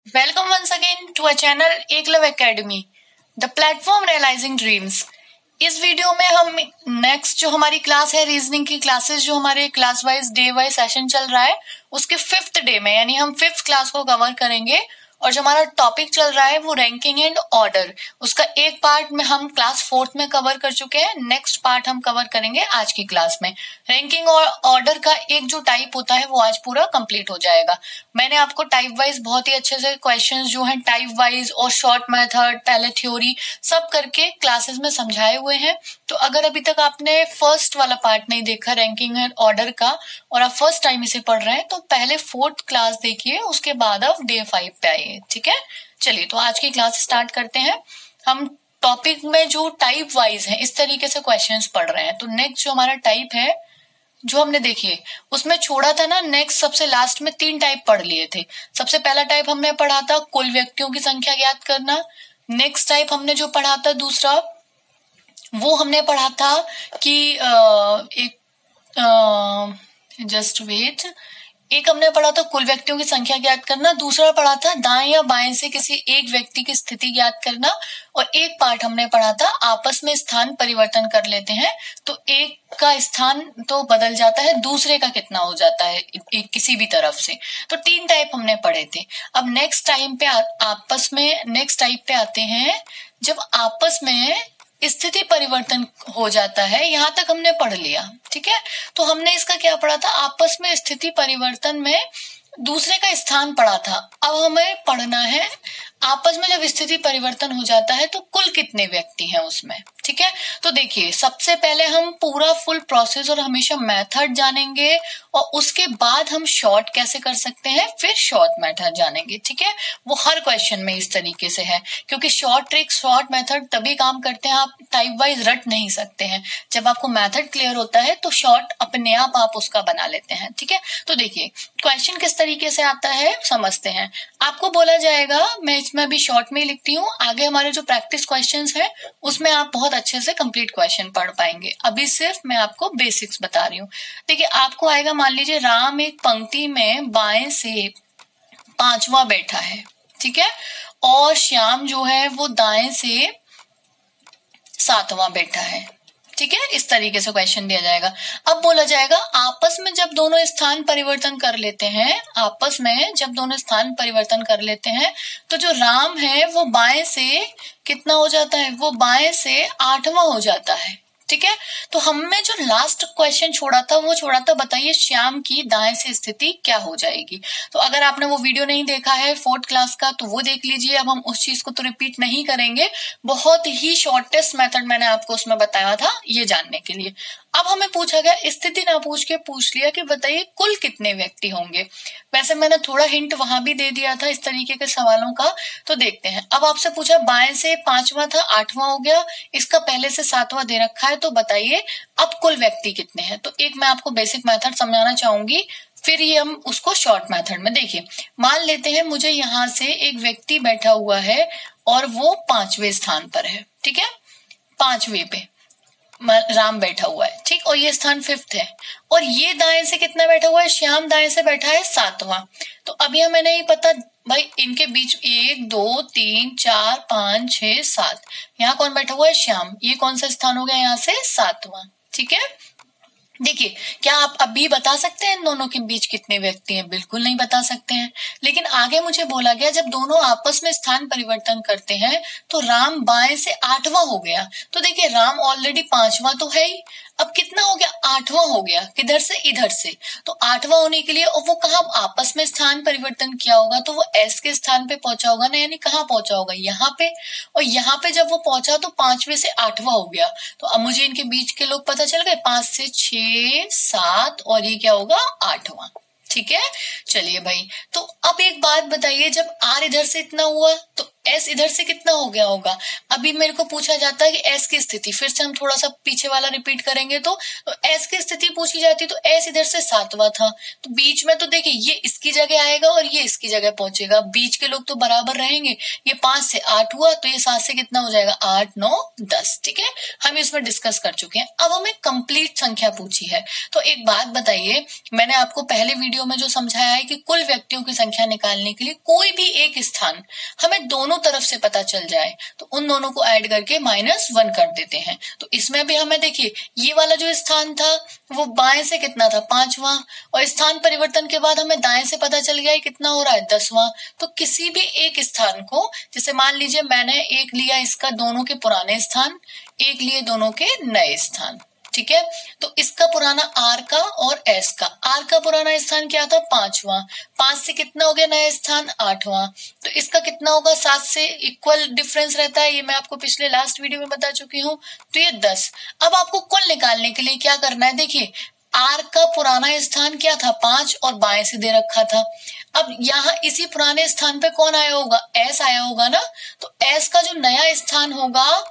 Welcome once again to our channel Eklavya academy, the platform realising dreams. इस video में हम next जो हमारी क्लास है रीजनिंग की क्लासेस जो हमारे class wise day wise session चल रहा है उसके 5th डे में यानी हम 5th क्लास को कवर करेंगे। और जो हमारा टॉपिक चल रहा है वो रैंकिंग एंड ऑर्डर, उसका एक पार्ट में हम क्लास 4th में कवर कर चुके हैं। नेक्स्ट पार्ट हम कवर करेंगे आज की क्लास में। रैंकिंग और ऑर्डर का एक जो टाइप होता है वो आज पूरा कंप्लीट हो जाएगा। मैंने आपको टाइप वाइज बहुत ही अच्छे से क्वेश्चंस जो हैं टाइप वाइज और शॉर्ट मेथड पहले थ्योरी सब करके क्लासेस में समझाए हुए हैं। तो अगर अभी तक आपने फर्स्ट वाला पार्ट नहीं देखा रैंकिंग एंड ऑर्डर का और आप फर्स्ट टाइम इसे पढ़ रहे हैं तो पहले 4th क्लास देखिए, उसके बाद आप डे 5 पे आइए। ठीक है, चलिए तो आज की क्लास स्टार्ट करते हैं। हम टॉपिक में जो टाइप वाइज है इस तरीके से क्वेश्चंस पढ़ रहे हैं। तो नेक्स्ट जो हमारा टाइप है जो हमने देखिए उसमें छोड़ा था ना, नेक्स्ट सबसे लास्ट में 3 टाइप पढ़ लिए थे। सबसे पहला टाइप हमने पढ़ा था कुल व्यक्तियों की संख्या ज्ञात करना। नेक्स्ट टाइप हमने जो पढ़ा था दूसरा वो हमने पढ़ा था कि जस्ट वेट, एक हमने पढ़ा था कुल व्यक्तियों की संख्या ज्ञात करना, दूसरा पढ़ा था दाएं या बाएं से किसी एक व्यक्ति की स्थिति ज्ञात करना, और एक पार्ट हमने पढ़ा था आपस में स्थान परिवर्तन कर लेते हैं तो एक का स्थान तो बदल जाता है, दूसरे का कितना हो जाता है एक किसी भी तरफ से। तो 3 टाइप हमने पढ़े थे। अब नेक्स्ट टाइप पे आते हैं जब आपस में स्थिति परिवर्तन हो जाता है। यहां तक हमने पढ़ लिया। ठीक है, तो हमने इसका क्या पढ़ा था, आपस में स्थिति परिवर्तन में दूसरे का स्थान पढ़ा था। अब हमें पढ़ना है आपस में जब स्थिति परिवर्तन हो जाता है तो कुल कितने व्यक्ति हैं उसमें। ठीक है, तो देखिए सबसे पहले हम पूरा फुल प्रोसेस और हमेशा मेथड जानेंगे और उसके बाद हम शॉर्ट कैसे कर सकते हैं फिर शॉर्ट मेथड जानेंगे। ठीक है, वो हर क्वेश्चन में इस तरीके से है क्योंकि शॉर्ट ट्रिक शॉर्ट मेथड तभी काम करते हैं, आप टाइप वाइज रट नहीं सकते हैं। जब आपको मेथड क्लियर होता है तो शॉर्ट अपने आप उसका बना लेते हैं। ठीक है, तो देखिए क्वेश्चन किस तरीके से आता है समझते हैं। आपको बोला जाएगा, मैं इसमें अभी शॉर्ट में लिखती हूँ, आगे हमारे जो प्रैक्टिस क्वेश्चंस है उसमें आप बहुत अच्छे से कंप्लीट क्वेश्चन पढ़ पाएंगे। अभी सिर्फ मैं आपको बेसिक्स बता रही हूँ। देखिए आपको आएगा, मान लीजिए राम एक पंक्ति में बाएं से 5वां बैठा है। ठीक है, और श्याम जो है वो दाएं से 7वां बैठा है। ठीक है, इस तरीके से क्वेश्चन दिया जाएगा। अब बोला जाएगा आपस में जब दोनों स्थान परिवर्तन कर लेते हैं, आपस में जब दोनों स्थान परिवर्तन कर लेते हैं तो जो राम है वो बाएं से कितना हो जाता है, वो बाएं से 8वां हो जाता है। ठीक है, तो हमने जो लास्ट क्वेश्चन छोड़ा था वो छोड़ा था बताइए श्याम की दाएं से स्थिति क्या हो जाएगी। तो अगर आपने वो वीडियो नहीं देखा है 4th क्लास का तो वो देख लीजिए। अब हम उस चीज को तो रिपीट नहीं करेंगे, बहुत ही शॉर्टेस्ट मेथड मैंने आपको उसमें बताया था ये जानने के लिए। अब हमें पूछा गया, स्थिति ना पूछ के पूछ लिया कि बताइए कुल कितने व्यक्ति होंगे। वैसे मैंने थोड़ा हिंट वहां भी दे दिया था इस तरीके के सवालों का। तो देखते हैं, अब आपसे पूछा बाएं से 5वां था 8वां हो गया, इसका पहले से 7वां दे रखा है, तो बताइए अब कुल व्यक्ति कितने हैं। तो एक मैं आपको बेसिक मेथड समझाना चाहूंगी, फिर ये हम उसको शॉर्ट मेथड में देखिए। मान लेते हैं मुझे यहाँ से एक व्यक्ति बैठा हुआ है और वो 5वें स्थान पर है। ठीक है, 5वें पे राम बैठा हुआ है। ठीक, और ये स्थान 5th है, और ये दाएं से कितना बैठा हुआ है, श्याम दाएं से बैठा है 7वां। तो अभी हमें नहीं पता भाई इनके बीच 1 2 3 4 5 6 7, यहाँ कौन बैठा हुआ है, श्याम। ये कौन सा स्थान हो गया यहाँ से 7वां। ठीक है, देखिए क्या आप अभी बता सकते हैं इन दोनों के बीच कितने व्यक्ति हैं, बिल्कुल नहीं बता सकते हैं। लेकिन आगे मुझे बोला गया जब दोनों आपस में स्थान परिवर्तन करते हैं तो राम बाएं से 8वां हो गया। तो देखिए राम ऑलरेडी 5वां तो है ही, अब कितना हो गया, 8वां हो गया। किधर से, इधर से। तो 8वां होने के लिए और वो कहा आपस में स्थान परिवर्तन किया होगा तो वो एस के स्थान पे पहुंचा होगा ना, यानी कहाँ पहुंचा होगा, यहाँ पे। और यहाँ पे जब वो पहुंचा तो 5वें से 8वां हो गया। तो अब मुझे इनके बीच के लोग पता चल गए, 5 से 6 7 और ये क्या होगा 8वां। ठीक है, चलिए भाई, तो अब एक बात बताइए, जब आर इधर से इतना हुआ तो s इधर से कितना हो गया होगा। अभी मेरे को पूछा जाता है कि s की स्थिति, फिर से हम थोड़ा सा पीछे वाला रिपीट करेंगे तो s की स्थिति पूछी जाती तो s इधर से 7वां था, तो बीच में तो देखिए ये इसकी जगह आएगा और ये इसकी जगह पहुंचेगा, बीच के लोग तो बराबर रहेंगे। ये 5 से 8 हुआ तो ये 7 से कितना हो जाएगा, 8 9 10। ठीक है, हम इसमें डिस्कस कर चुके हैं। अब हमें कंप्लीट संख्या पूछी है, तो एक बात बताइए, मैंने आपको पहले वीडियो में जो समझाया है कि कुल व्यक्तियों की संख्या निकालने के लिए कोई भी एक स्थान हमें दोनों तरफ से पता चल जाए तो उन दोनों को ऐड करके -1 कर देते हैं। तो इसमें भी हमें देखिए ये वाला जो स्थान था वो बाएं से कितना था, 5वां, और स्थान परिवर्तन के बाद हमें दाएं से पता चल गया है कितना हो रहा है, 10वां। तो किसी भी एक स्थान को, जैसे मान लीजिए मैंने एक लिया इसका दोनों के पुराने स्थान, एक लिए दोनों के नए स्थान। ठीक है, तो इसका पुराना आर का और एस का, आर का पुराना स्थान क्या था, 5वां, 5 से कितना हो गया नया स्थान, 8वां। तो इसका कितना होगा, 7 से इक्वल डिफरेंस रहता है, ये मैं आपको पिछले लास्ट वीडियो में बता चुकी हूँ। तो ये 10। अब आपको कुल निकालने के लिए क्या करना है, देखिए आर का पुराना स्थान क्या था, 5, और बाएं से दे रखा था। अब यहाँ इसी पुराने स्थान पे कौन आया होगा, एस आया होगा ना, तो एस का जो नया स्थान होगा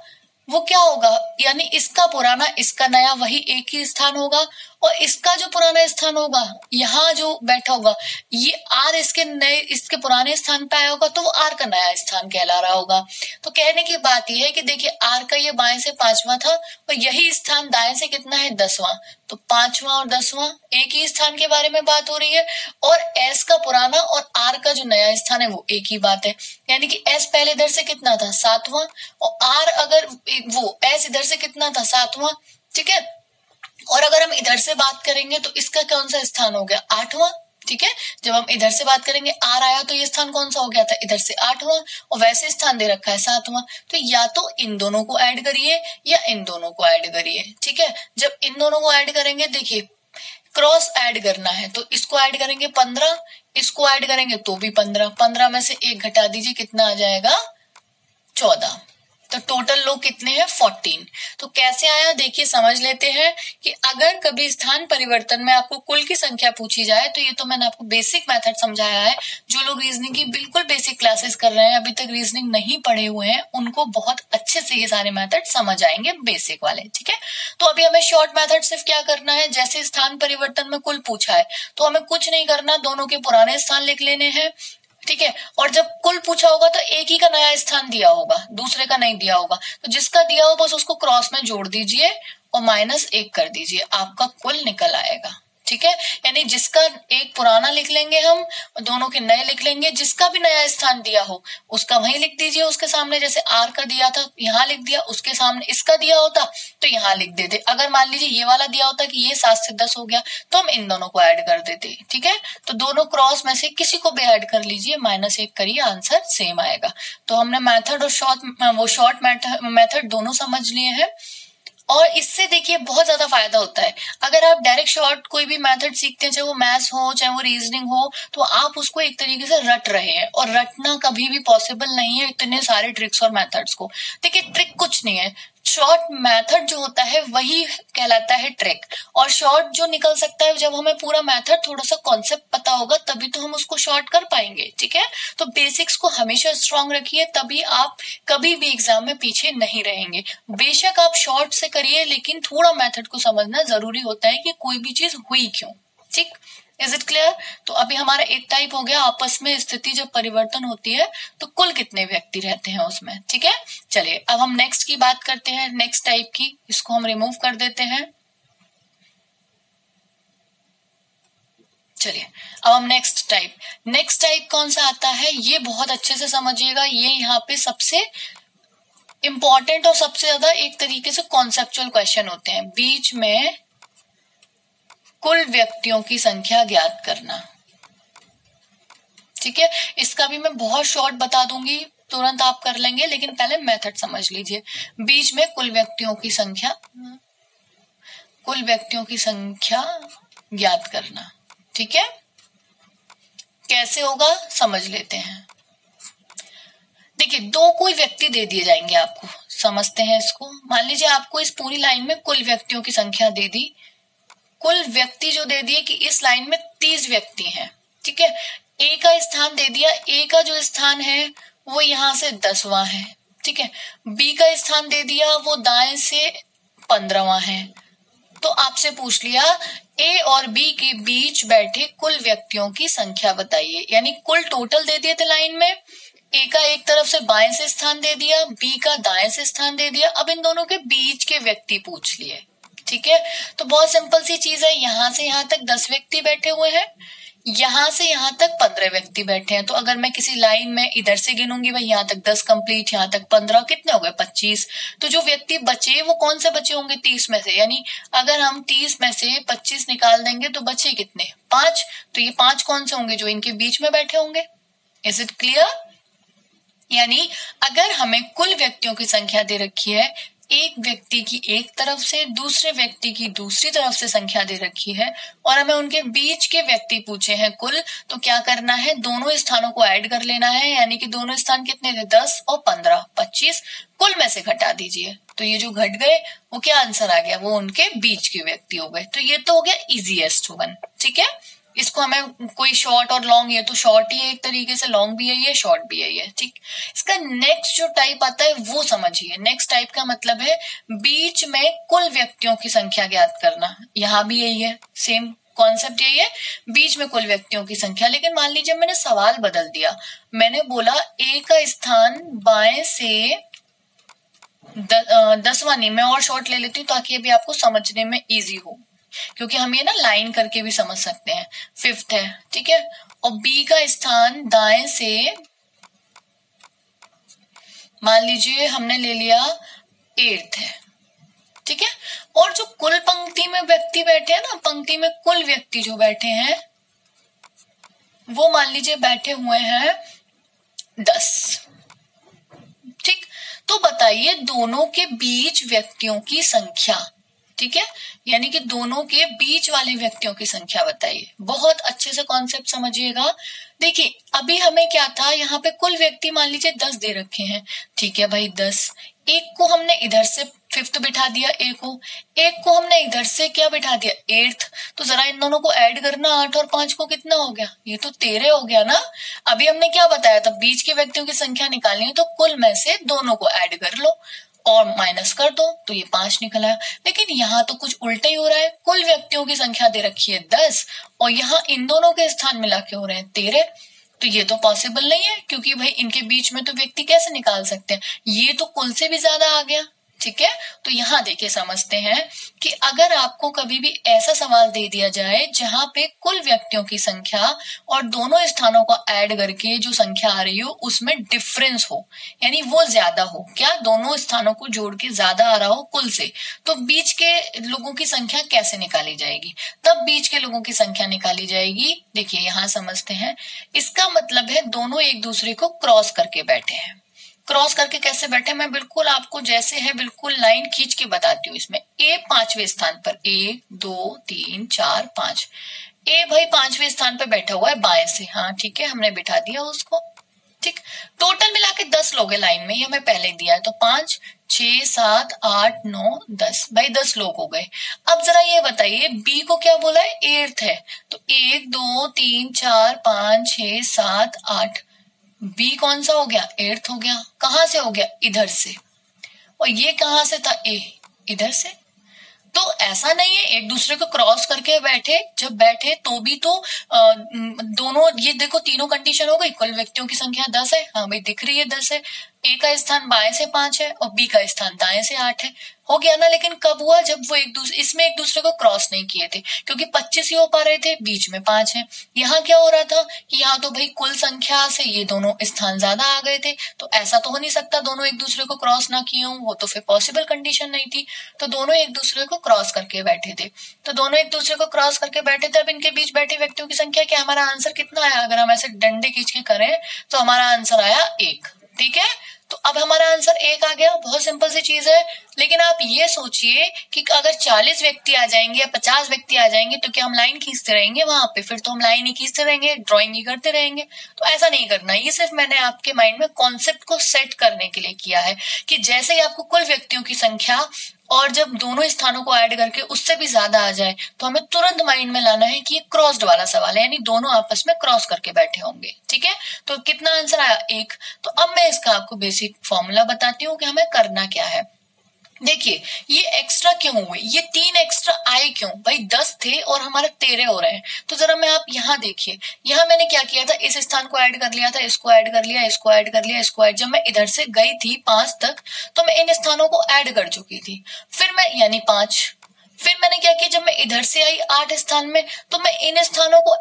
वो क्या होगा, यानी इसका पुराना इसका नया वही एक ही स्थान होगा, और इसका जो पुराना स्थान होगा यहाँ जो बैठा होगा ये आर इसके नए इसके पुराने स्थान पे आया होगा तो वो आर का नया स्थान कहला रहा होगा। तो कहने की बात यह है कि देखिए आर का ये बाएं से 5वां था और यही स्थान दाएं से कितना है, 10वां। तो 5वां और 10वां एक ही स्थान के बारे में बात हो रही है, और एस का पुराना और आर का जो नया स्थान है वो एक ही बात है। यानी कि एस पहले इधर से कितना था, 7वां, और आर अगर वो एस इधर से कितना था, 7वां। ठीक है, और अगर हम इधर से बात करेंगे तो इसका कौन सा स्थान हो गया, 8वां। ठीक है, जब हम इधर से बात करेंगे आर आया तो ये स्थान कौन सा हो गया था, इधर से 8वां, और वैसे स्थान दे रखा है 7वां। तो या तो इन दोनों को ऐड करिए या इन दोनों को ऐड करिए। ठीक है, जब इन दोनों को ऐड करेंगे, देखिए क्रॉस ऐड करना है तो इसको ऐड करेंगे 15, इसको ऐड करेंगे तो भी 15, 15 में से 1 घटा दीजिए, कितना आ जाएगा, 14। तो टोटल लोग कितने हैं, 14। तो कैसे आया देखिए, समझ लेते हैं कि अगर कभी स्थान परिवर्तन में आपको कुल की संख्या पूछी जाए तो ये तो मैंने आपको बेसिक मेथड समझाया है। जो लोग रीजनिंग की बिल्कुल बेसिक क्लासेस कर रहे हैं, अभी तक रीजनिंग नहीं पढ़े हुए हैं, उनको बहुत अच्छे से ये सारे मेथड समझ आएंगे, बेसिक वाले। ठीक है, तो अभी हमें शॉर्ट मेथड सिर्फ क्या करना है, जैसे स्थान परिवर्तन में कुल पूछा है तो हमें कुछ नहीं करना, दोनों के पुराने स्थान लिख लेने हैं। ठीक है, और जब कुल पूछा होगा तो एक ही का नया स्थान दिया होगा, दूसरे का नहीं दिया होगा, तो जिसका दिया हो बस उसको क्रॉस में जोड़ दीजिए और -1 कर दीजिए, आपका कुल निकल आएगा। ठीक है, यानी जिसका एक पुराना लिख लेंगे हम और दोनों के नए लिख लेंगे, जिसका भी नया स्थान दिया हो उसका वहीं लिख दीजिए उसके सामने, जैसे आर का दिया था यहाँ लिख दिया, उसके सामने इसका दिया होता तो यहाँ लिख देते। अगर मान लीजिए ये वाला दिया होता कि ये 7 से 10 हो गया तो हम इन दोनों को ऐड कर देते। ठीक है, तो दोनों क्रॉस में से किसी को भी ऐड कर लीजिए, -1 करिए, आंसर सेम आएगा। तो हमने मेथड और शॉर्ट मेथड दोनों समझ लिए हैं, और इससे देखिए बहुत ज्यादा फायदा होता है। अगर आप डायरेक्ट शॉर्ट कोई भी मेथड सीखते हैं, चाहे वो मैथ्स हो चाहे वो रीजनिंग हो, तो आप उसको एक तरीके से रट रहे हैं, और रटना कभी भी पॉसिबल नहीं है इतने सारे ट्रिक्स और मेथड्स को। देखिए ट्रिक कुछ नहीं है, शॉर्ट मेथड जो होता है वही कहलाता है ट्रिक, और शॉर्ट जो निकल सकता है जब हमें पूरा मेथड थोड़ा सा कॉन्सेप्ट पता होगा तभी तो हम उसको शॉर्ट कर पाएंगे। ठीक है, तो बेसिक्स को हमेशा स्ट्रांग रखिए, तभी आप कभी भी एग्जाम में पीछे नहीं रहेंगे। बेशक आप शॉर्ट से करिए लेकिन थोड़ा मेथड को समझना जरूरी होता है कि कोई भी चीज हुई क्यों। ठीक, इज इट क्लियर? तो अभी हमारा एक टाइप हो गया, आपस में स्थिति जब परिवर्तन होती है तो कुल कितने व्यक्ति रहते हैं उसमें। ठीक है, चलिए अब हम नेक्स्ट की बात करते हैं, नेक्स्ट टाइप की, इसको हम रिमूव कर देते हैं। चलिए अब हम नेक्स्ट टाइप कौन सा आता है, ये बहुत अच्छे से समझिएगा, ये यहाँ पे सबसे इंपॉर्टेंट और सबसे ज्यादा एक तरीके से कॉन्सेप्चुअल क्वेश्चन होते हैं। बीच में कुल व्यक्तियों की संख्या ज्ञात करना। ठीक है, इसका भी मैं बहुत शॉर्ट बता दूंगी, तुरंत आप कर लेंगे, लेकिन पहले मेथड समझ लीजिए। बीच में कुल व्यक्तियों की संख्या ज्ञात करना। ठीक है, कैसे होगा समझ लेते हैं। देखिए दो कोई व्यक्ति दे दिए जाएंगे आपको, समझते हैं इसको। मान लीजिए आपको इस पूरी लाइन में कुल व्यक्तियों की संख्या दे दी, कुल व्यक्ति जो दे दिए कि इस लाइन में 30 व्यक्ति हैं। ठीक है, ए का स्थान दे दिया, ए का जो स्थान है वो यहाँ से 10वां है, ठीक है। बी का स्थान दे दिया, वो दाएं से 15वां है। तो आपसे पूछ लिया ए और बी के बीच बैठे कुल व्यक्तियों की संख्या बताइए, यानी कुल टोटल दे दिए थे लाइन में। ए का एक तरफ से बाएं से स्थान दे दिया, बी का दाएं से स्थान दे दिया। अब इन दोनों के बीच के व्यक्ति पूछ लिए, ठीक है। तो बहुत सिंपल सी चीज है, यहां से यहां तक 10 व्यक्ति बैठे हुए हैं, यहां से यहां तक 15 व्यक्ति बैठे हैं। तो अगर मैं किसी लाइन में इधर से गिनूंगी भाई, यहां तक 10 कंप्लीट, यहां तक 15, कितने हो गए 25। तो जो व्यक्ति बचे वो कौन से बचे होंगे 30 में से, यानी अगर हम 30 में से 25 निकाल देंगे तो बचे कितने 5। तो ये 5 कौन से होंगे, जो इनके बीच में बैठे होंगे। Is it clear? यानी अगर हमें कुल व्यक्तियों की संख्या दे रखी है, एक व्यक्ति की एक तरफ से दूसरे व्यक्ति की दूसरी तरफ से संख्या दे रखी है, और हमें उनके बीच के व्यक्ति पूछे हैं कुल, तो क्या करना है, दोनों स्थानों को ऐड कर लेना है। यानी कि दोनों स्थान कितने थे, 10 और 15, 25, कुल में से घटा दीजिए। तो ये जो घट गए वो क्या आंसर आ गया, वो उनके बीच के व्यक्ति हो गए। तो ये तो हो गया इजीएस्ट वन, ठीक है। इसको हमें कोई शॉर्ट और लॉन्ग, ये तो शॉर्ट ही है एक तरीके से, लॉन्ग भी है ये, शॉर्ट भी है ये, ठीक। इसका नेक्स्ट जो टाइप आता है वो समझिए। नेक्स्ट टाइप का मतलब है बीच में कुल व्यक्तियों की संख्या ज्ञात करना। यहां भी यही है, सेम कॉन्सेप्ट यही है, बीच में कुल व्यक्तियों की संख्या। लेकिन मान लीजिए मैंने सवाल बदल दिया, मैंने बोला ए का स्थान बाएं से 10वां नहीं, मैं और शॉर्ट ले लेती हूँ ताकि अभी आपको समझने में इजी हो, क्योंकि हम ये ना लाइन करके भी समझ सकते हैं। 5th है, ठीक है, और बी का स्थान दाएं से मान लीजिए हमने ले लिया 8th है, ठीक है। और जो कुल पंक्ति में व्यक्ति बैठे हैं ना, पंक्ति में कुल व्यक्ति जो बैठे हैं वो मान लीजिए बैठे हुए हैं 10, ठीक। तो बताइए दोनों के बीच व्यक्तियों की संख्या, ठीक है, यानी कि दोनों के बीच वाले व्यक्तियों की संख्या बताइए। बहुत अच्छे से कॉन्सेप्ट समझिएगा। देखिए अभी हमें क्या था, यहाँ पे कुल व्यक्ति मान लीजिए 10 दे रखे हैं, ठीक है भाई 10। एक को हमने इधर से 5th बिठा दिया, एक को हमने इधर से क्या बिठा दिया 8th। तो जरा इन दोनों को ऐड करना, 8 और 5 को कितना हो गया, ये तो 13 हो गया ना। अभी हमने क्या बताया था, बीच के व्यक्तियों की संख्या निकालनी है तो कुल में से दोनों को ऐड कर लो और माइनस कर दो, तो ये 5 निकल आया। लेकिन यहाँ तो कुछ उल्टा ही हो रहा है, कुल व्यक्तियों की संख्या दे रखी है 10 और यहाँ इन दोनों के स्थान मिला के हो रहे हैं 13। तो ये तो पॉसिबल नहीं है, क्योंकि भाई इनके बीच में तो व्यक्ति कैसे निकाल सकते हैं, ये तो कुल से भी ज्यादा आ गया, ठीक है। तो यहाँ देखिए समझते हैं कि अगर आपको कभी भी ऐसा सवाल दे दिया जाए जहां पे कुल व्यक्तियों की संख्या और दोनों स्थानों को ऐड करके जो संख्या आ रही हो उसमें डिफरेंस हो, यानी वो ज्यादा हो, क्या दोनों स्थानों को जोड़ के ज्यादा आ रहा हो कुल से, तो बीच के लोगों की संख्या कैसे निकाली जाएगी, तब बीच के लोगों की संख्या निकाली जाएगी। देखिए यहाँ समझते हैं, इसका मतलब है दोनों एक दूसरे को क्रॉस करके बैठे हैं। क्रॉस करके कैसे बैठे, मैं बिल्कुल आपको जैसे है बिल्कुल लाइन खींच के बताती हूँ। इसमें ए 5वें स्थान पर, 1 2 3 4 5, ए भाई 5वें स्थान पर बैठा हुआ है बाएं से, हाँ ठीक है, हमने बिठा दिया उसको, ठीक। टोटल मिला के 10 लोग हैं लाइन में, ये हमें पहले दिया है, तो 5 6 7 8 9 10, भाई 10 लोग हो गए। अब जरा ये बताइए बी को क्या बोला है, 8th है, तो 1 2 3 4 5 6 7 8, बी कौन सा हो गया 8th हो गया। कहां से हो गया, इधर से, और ये कहां से था, ए इधर से। तो ऐसा नहीं है एक दूसरे को क्रॉस करके बैठे, जब बैठे तो भी तो दोनों, ये देखो तीनों कंडीशन हो गई, कुल व्यक्तियों की संख्या 10 है, हाँ भाई दिख रही है 10 है, ए का स्थान बाएं से 5 है और बी का स्थान दाएं से 8 है, हो गया ना। लेकिन कब हुआ, जब वो इसमें एक दूसरे को क्रॉस नहीं किए थे, क्योंकि 25 ही हो पा रहे थे, बीच में 5 है। यहाँ क्या हो रहा था कि यहाँ तो भाई कुल संख्या से ये दोनों स्थान ज्यादा आ गए थे, तो ऐसा तो हो नहीं सकता दोनों एक दूसरे को क्रॉस ना किए हों, वो तो फिर पॉसिबल कंडीशन नहीं थी। तो दोनों एक दूसरे को क्रॉस करके बैठे थे, तो दोनों एक दूसरे को क्रॉस करके बैठे थे। अब इनके बीच बैठे व्यक्तियों की संख्या क्या, हमारा आंसर कितना आया, अगर हम ऐसे डंडे खींच के करें तो हमारा आंसर आया 1, ठीक है। तो अब हमारा आंसर 1 आ गया, बहुत सिंपल सी चीज है। लेकिन आप ये सोचिए कि अगर 40 व्यक्ति आ जाएंगे या 50 व्यक्ति आ जाएंगे तो क्या हम लाइन खींचते रहेंगे वहां पे? फिर तो हम लाइन ही खींचते रहेंगे, ड्राइंग ही करते रहेंगे। तो ऐसा नहीं करना। ये सिर्फ मैंने आपके माइंड में कॉन्सेप्ट को सेट करने के लिए किया है कि जैसे ही आपको कुल व्यक्तियों की संख्या और जब दोनों स्थानों को ऐड करके उससे भी ज्यादा आ जाए तो हमें तुरंत माइंड में लाना है कि ये क्रॉस्ड वाला सवाल है, यानी दोनों आपस में क्रॉस करके बैठे होंगे। ठीक है, तो कितना आंसर आया? 1। तो अब मैं इसका आपको बेसिक फॉर्मूला बताती हूँ कि हमें करना क्या है। देखिए, ये एक्स्ट्रा क्यों हुए? ये 3 एक्स्ट्रा आए क्यों? भाई 10 थे और हमारे 13 हो रहे हैं। तो जरा मैं आप यहाँ देखिए, यहाँ मैंने क्या किया था, इस स्थान को ऐड कर लिया था, इसको ऐड कर लिया, इसको ऐड कर लिया, इसको ऐड। जब मैं इधर से गई थी 5 तक तो मैं इन स्थानों को ऐड कर चुकी थी। फिर मैं यानी 5, फिर मैंने क्या किया, जब मैं इधर से आई 8 स्थान में तो मैं इन स्थानों को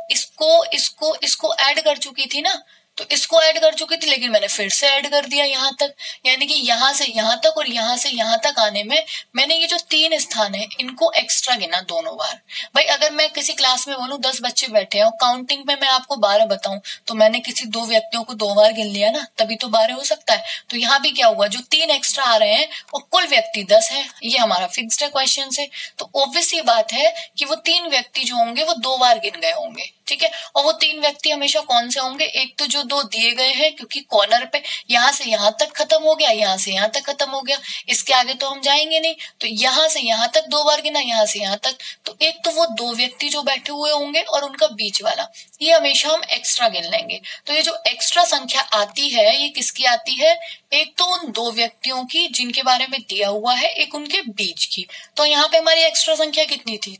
इसको ऐड कर चुकी थी ना, तो इसको ऐड कर चुकी थी, लेकिन मैंने फिर से ऐड कर दिया यहाँ तक, यानी कि यहाँ से यहाँ तक और यहाँ से यहाँ तक आने में मैंने ये जो 3 स्थान है इनको एक्स्ट्रा गिना दोनों बार। भाई अगर मैं किसी क्लास में बोलूं 10 बच्चे बैठे हैं और काउंटिंग में मैं आपको 12 बताऊं तो मैंने किसी 2 व्यक्तियों को 2 बार गिन लिया ना, तभी तो 12 हो सकता है। तो यहाँ भी क्या हुआ, जो 3 एक्स्ट्रा आ रहे हैं और कुल व्यक्ति 10 है, ये हमारा फिक्स्ड है क्वेश्चन से। तो ऑब्वियस ये बात है कि वो 3 व्यक्ति जो होंगे वो 2 बार गिन गए होंगे। ठीक है, और वो 3 व्यक्ति हमेशा कौन से होंगे? एक तो जो 2 दिए गए हैं, क्योंकि कॉर्नर पे यहाँ से यहाँ तक खत्म हो गया, यहाँ से यहाँ तक खत्म हो गया, इसके आगे तो हम जाएंगे नहीं, तो यहाँ से यहाँ तक 2 बार गिना, यहाँ से यहाँ तक। तो एक तो वो 2 व्यक्ति जो बैठे हुए होंगे और उनका बीच वाला, ये हमेशा हम एक्स्ट्रा गिन लेंगे। तो ये जो एक्स्ट्रा संख्या आती है ये किसकी आती है? एक तो उन 2 व्यक्तियों की जिनके बारे में दिया हुआ है, एक उनके बीच की। तो यहाँ पे हमारी एक्स्ट्रा संख्या कितनी थी?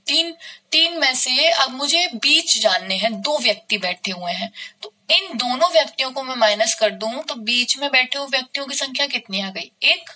3 में से अब मुझे बीच जानने हैं, 2 व्यक्ति बैठे हुए हैं, तो इन दोनों व्यक्तियों को मैं माइनस कर दूं तो बीच में बैठे हुए व्यक्तियों की संख्या कितनी आ गई? 1।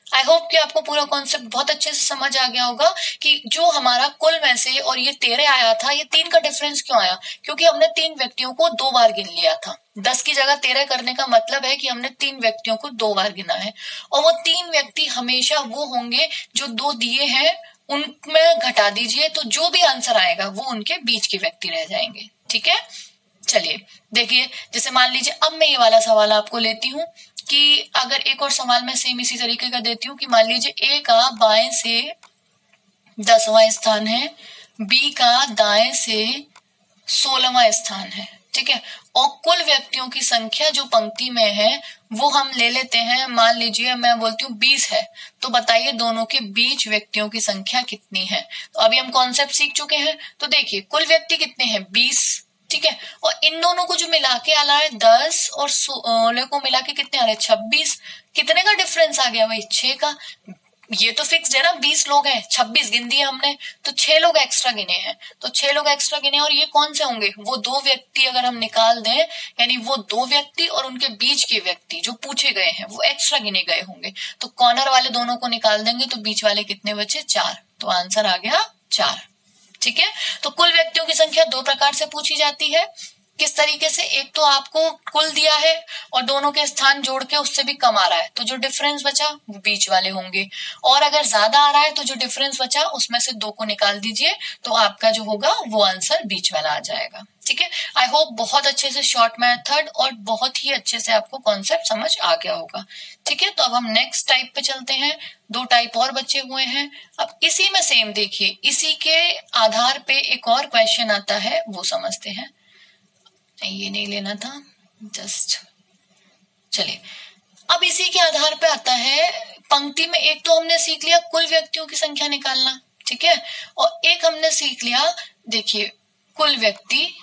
आई होप कि आपको पूरा कॉन्सेप्ट बहुत अच्छे से समझ आ गया होगा कि जो हमारा कुल में से और ये 13 आया था, ये 3 का डिफरेंस क्यों आया? क्योंकि हमने 3 व्यक्तियों को 2 बार गिन लिया था। 10 की जगह 13 करने का मतलब है कि हमने 3 व्यक्तियों को 2 बार गिना है, और वो 3 व्यक्ति हमेशा वो होंगे जो 2 दिए हैं उनमें घटा दीजिए, तो जो भी आंसर आएगा वो उनके बीच के व्यक्ति रह जाएंगे। ठीक है, चलिए देखिए, जैसे मान लीजिए अब मैं ये वाला सवाल आपको लेती हूँ कि अगर एक और सवाल मैं सेम इसी तरीके का देती हूँ कि मान लीजिए ए का बाएं से 10वां स्थान है, बी का दाएं से 16वां स्थान है। ठीक है, और कुल व्यक्तियों की संख्या जो पंक्ति में है वो हम ले लेते हैं, मान लीजिए मैं बोलती हूँ 20 है, तो बताइए दोनों के बीच व्यक्तियों की संख्या कितनी है? तो अभी हम कॉन्सेप्ट सीख चुके हैं। तो देखिए कुल व्यक्ति कितने हैं? 20। ठीक है, और इन दोनों को जो मिला के आ रहा है 10 और 16 को मिला के कितने आ रहे हैं? 26। कितने का डिफरेंस आ गया भाई? 6 का। ये तो फिक्स है ना, 20 लोग हैं, 26 गिन दिए हमने, तो 6 लोग एक्स्ट्रा गिने हैं, तो 6 लोग एक्स्ट्रा गिने, और ये कौन से होंगे? वो 2 व्यक्ति अगर हम निकाल दें, यानी वो 2 व्यक्ति और उनके बीच के व्यक्ति जो पूछे गए हैं वो एक्स्ट्रा गिने गए होंगे। तो कॉर्नर वाले दोनों को निकाल देंगे तो बीच वाले कितने बचे? 4। तो आंसर आ गया 4। ठीक है, तो कुल व्यक्तियों की संख्या 2 प्रकार से पूछी जाती है। किस तरीके से? एक तो आपको कुल दिया है और दोनों के स्थान जोड़ के उससे भी कम आ रहा है, तो जो डिफरेंस बचा वो बीच वाले होंगे, और अगर ज्यादा आ रहा है तो जो डिफरेंस बचा उसमें से 2 को निकाल दीजिए, तो आपका जो होगा वो आंसर बीच वाला आ जाएगा। ठीक है, आई होप बहुत अच्छे से शॉर्ट मेथड और बहुत ही अच्छे से आपको कॉन्सेप्ट समझ आ गया होगा। ठीक है, तो अब हम नेक्स्ट टाइप पे चलते हैं। 2 टाइप और बचे हुए हैं। अब इसी में सेम देखिए, इसी के आधार पे एक और क्वेश्चन आता है, वो समझते हैं। ये नहीं लेना था, जस्ट चलिए। अब इसी के आधार पे आता है पंक्ति में, एक तो हमने सीख लिया कुल व्यक्तियों की संख्या निकालना, ठीक है, और एक हमने सीख लिया, देखिए कुल व्यक्ति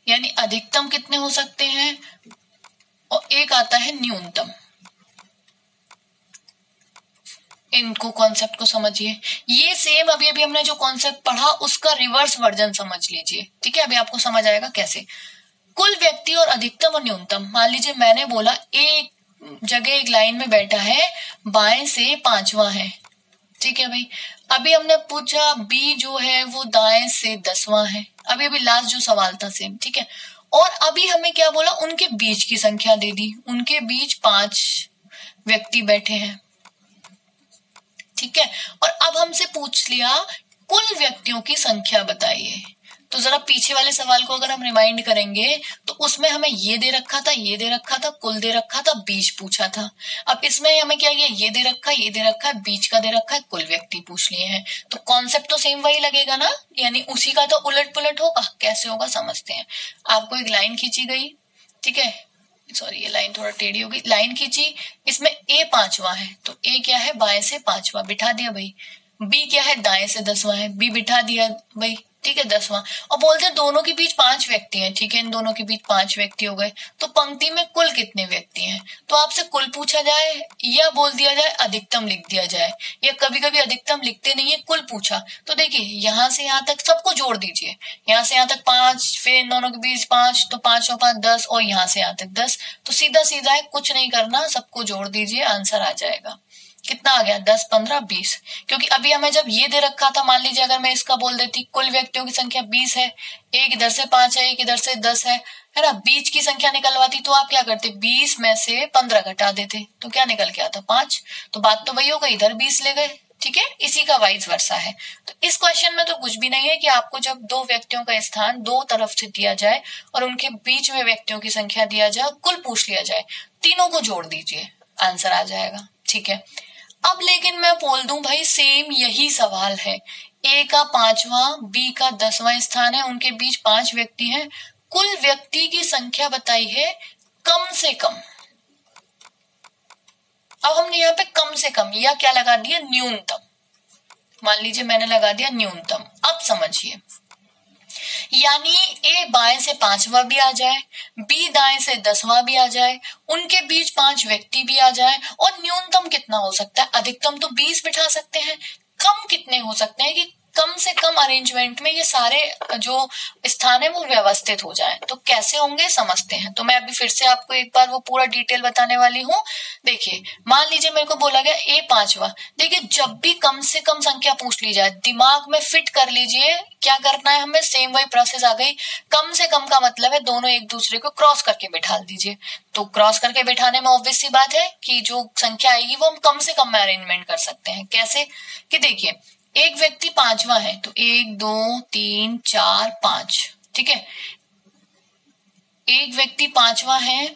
यानी अधिकतम कितने हो सकते हैं, और एक आता है न्यूनतम। इनको कॉन्सेप्ट को समझिए। ये सेम अभी अभी हमने जो कॉन्सेप्ट पढ़ा उसका रिवर्स वर्जन समझ लीजिए। ठीक है, अभी आपको समझ आएगा कैसे। कुल व्यक्ति और अधिकतम और न्यूनतम, मान लीजिए मैंने बोला एक जगह एक लाइन में बैठा है, बाएं से 5वां है। ठीक है भाई, अभी हमने पूछा बी जो है वो दाएं से 10वां है, अभी लास्ट जो सवाल था सेम। ठीक है, और अभी हमें क्या बोला, उनके बीच की संख्या दे दी, उनके बीच 5 व्यक्ति बैठे हैं। ठीक है, और अब हमसे पूछ लिया कुल व्यक्तियों की संख्या बताइए, तो जरा पीछे वाले सवाल को अगर हम रिमाइंड करेंगे तो उसमें हमें ये दे रखा था, ये दे रखा था, कुल दे रखा था, बीच पूछा था। अब इसमें हमें क्या किया, ये दे रखा है, ये दे रखा है, बीच का दे रखा है, कुल व्यक्ति पूछ लिए हैं। तो कॉन्सेप्ट तो सेम वही लगेगा ना, यानी उसी का तो उलट पुलट होगा। कैसे होगा समझते हैं। आपको एक लाइन खींची गई, ठीक है, सॉरी ये लाइन थोड़ा टेढ़ी होगी, लाइन खींची, इसमें ए 5वां है, तो ए क्या है, बाएं से 5वां बिठा दिया भाई। बी क्या है, दाएं से 10वां है, बी बिठा दिया भाई, ठीक है 10वां। और बोलते हैं दोनों के बीच 5 व्यक्ति हैं, ठीक है, इन दोनों के बीच 5 व्यक्ति हो गए, तो पंक्ति में कुल कितने व्यक्ति हैं। तो आपसे कुल पूछा जाए या बोल दिया जाए अधिकतम लिख दिया जाए, या कभी कभी अधिकतम लिखते नहीं है, कुल पूछा तो देखिए यहां से यहां तक सबको जोड़ दीजिए, यहां से यहां तक 5, फिर इन दोनों के बीच 5, तो 5 और 5 10, और यहां से यहां तक 10। तो सीधा सीधा है, कुछ नहीं करना, सबको जोड़ दीजिए, आंसर आ जाएगा। कितना आ गया, 10 15 20। क्योंकि अभी हमें जब ये दे रखा था, मान लीजिए अगर मैं इसका बोल देती कुल व्यक्तियों की संख्या 20 है, एक इधर से 5 है, एक इधर से 10 है ना, बीच की संख्या निकलवाती तो आप क्या करते, 20 में से 15 घटा देते, तो क्या निकल के आता 5। तो बात तो वही हो गई, इधर 20 ले गए, ठीक है, इसी का वाइस वर्सा है। तो इस क्वेश्चन में तो कुछ भी नहीं है कि आपको जब दो व्यक्तियों का स्थान दो तरफ से दिया जाए और उनके बीच में व्यक्तियों की संख्या दिया जाए, कुल पूछ लिया जाए, तीनों को जोड़ दीजिए, आंसर आ जाएगा, ठीक है। अब लेकिन मैं बोल दूं भाई सेम यही सवाल है, ए का 5वां, बी का 10वां स्थान है, उनके बीच 5 व्यक्ति हैं, कुल व्यक्ति की संख्या बताई है कम से कम। अब हमने यहाँ पे कम से कम या क्या लगा दिया, न्यूनतम, मान लीजिए मैंने लगा दिया न्यूनतम। अब समझिए, यानी ए बाएं से 5वां भी आ जाए, बी दाएं से 10वां भी आ जाए, उनके बीच 5 व्यक्ति भी आ जाए, और न्यूनतम कितना हो सकता है, अधिकतम तो 20 बिठा सकते हैं, कम कितने हो सकते हैं कि कम से कम अरेंजमेंट में ये सारे जो स्थान है वो व्यवस्थित हो जाए। तो कैसे होंगे समझते हैं। तो मैं अभी फिर से आपको एक बार वो पूरा डिटेल बताने वाली हूँ। देखिए मान लीजिए मेरे को बोला गया ए 5वां, देखिए जब भी कम से कम संख्या पूछ ली जाए दिमाग में फिट कर लीजिए क्या करना है हमें, सेम वही प्रोसेस आ गई। कम से कम का मतलब है दोनों एक दूसरे को क्रॉस करके बैठा दीजिए। तो क्रॉस करके बैठाने में ऑब्वियस सी बात है कि जो संख्या आएगी वो हम कम से कम में अरेंजमेंट कर सकते हैं। कैसे कि देखिए एक व्यक्ति 5वां है, तो 1 2 3 4 5, ठीक है, एक व्यक्ति 5वां है।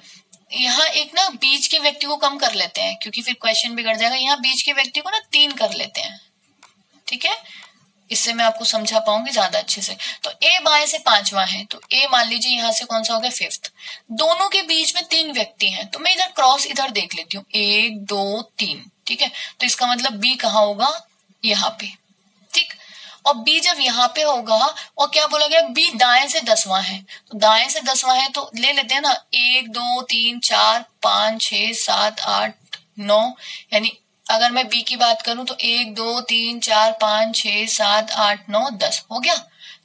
यहाँ एक ना बीच के व्यक्ति को कम कर लेते हैं क्योंकि फिर क्वेश्चन बिगड़ जाएगा। यहाँ बीच के व्यक्ति को ना 3 कर लेते हैं, ठीक है, इससे मैं आपको समझा पाऊंगी ज्यादा अच्छे से। तो ए बाएं से 5वां है, तो ए मान लीजिए यहाँ से कौन सा हो गया 5th, दोनों के बीच में 3 व्यक्ति हैं, तो मैं इधर क्रॉस इधर देख लेती हूँ 1 2 3, ठीक है, तो इसका मतलब बी कहाँ होगा, यहाँ पे, ठीक। और बी जब यहाँ पे होगा, और क्या बोला गया बी दाएं से 10वां है, तो दाएं से 10वां है तो ले लेते हैं ना 1 2 3 4 5 6 7 8 9, यानी अगर मैं बी की बात करूं तो 1 2 3 4 5 6 7 8 9 10 हो गया,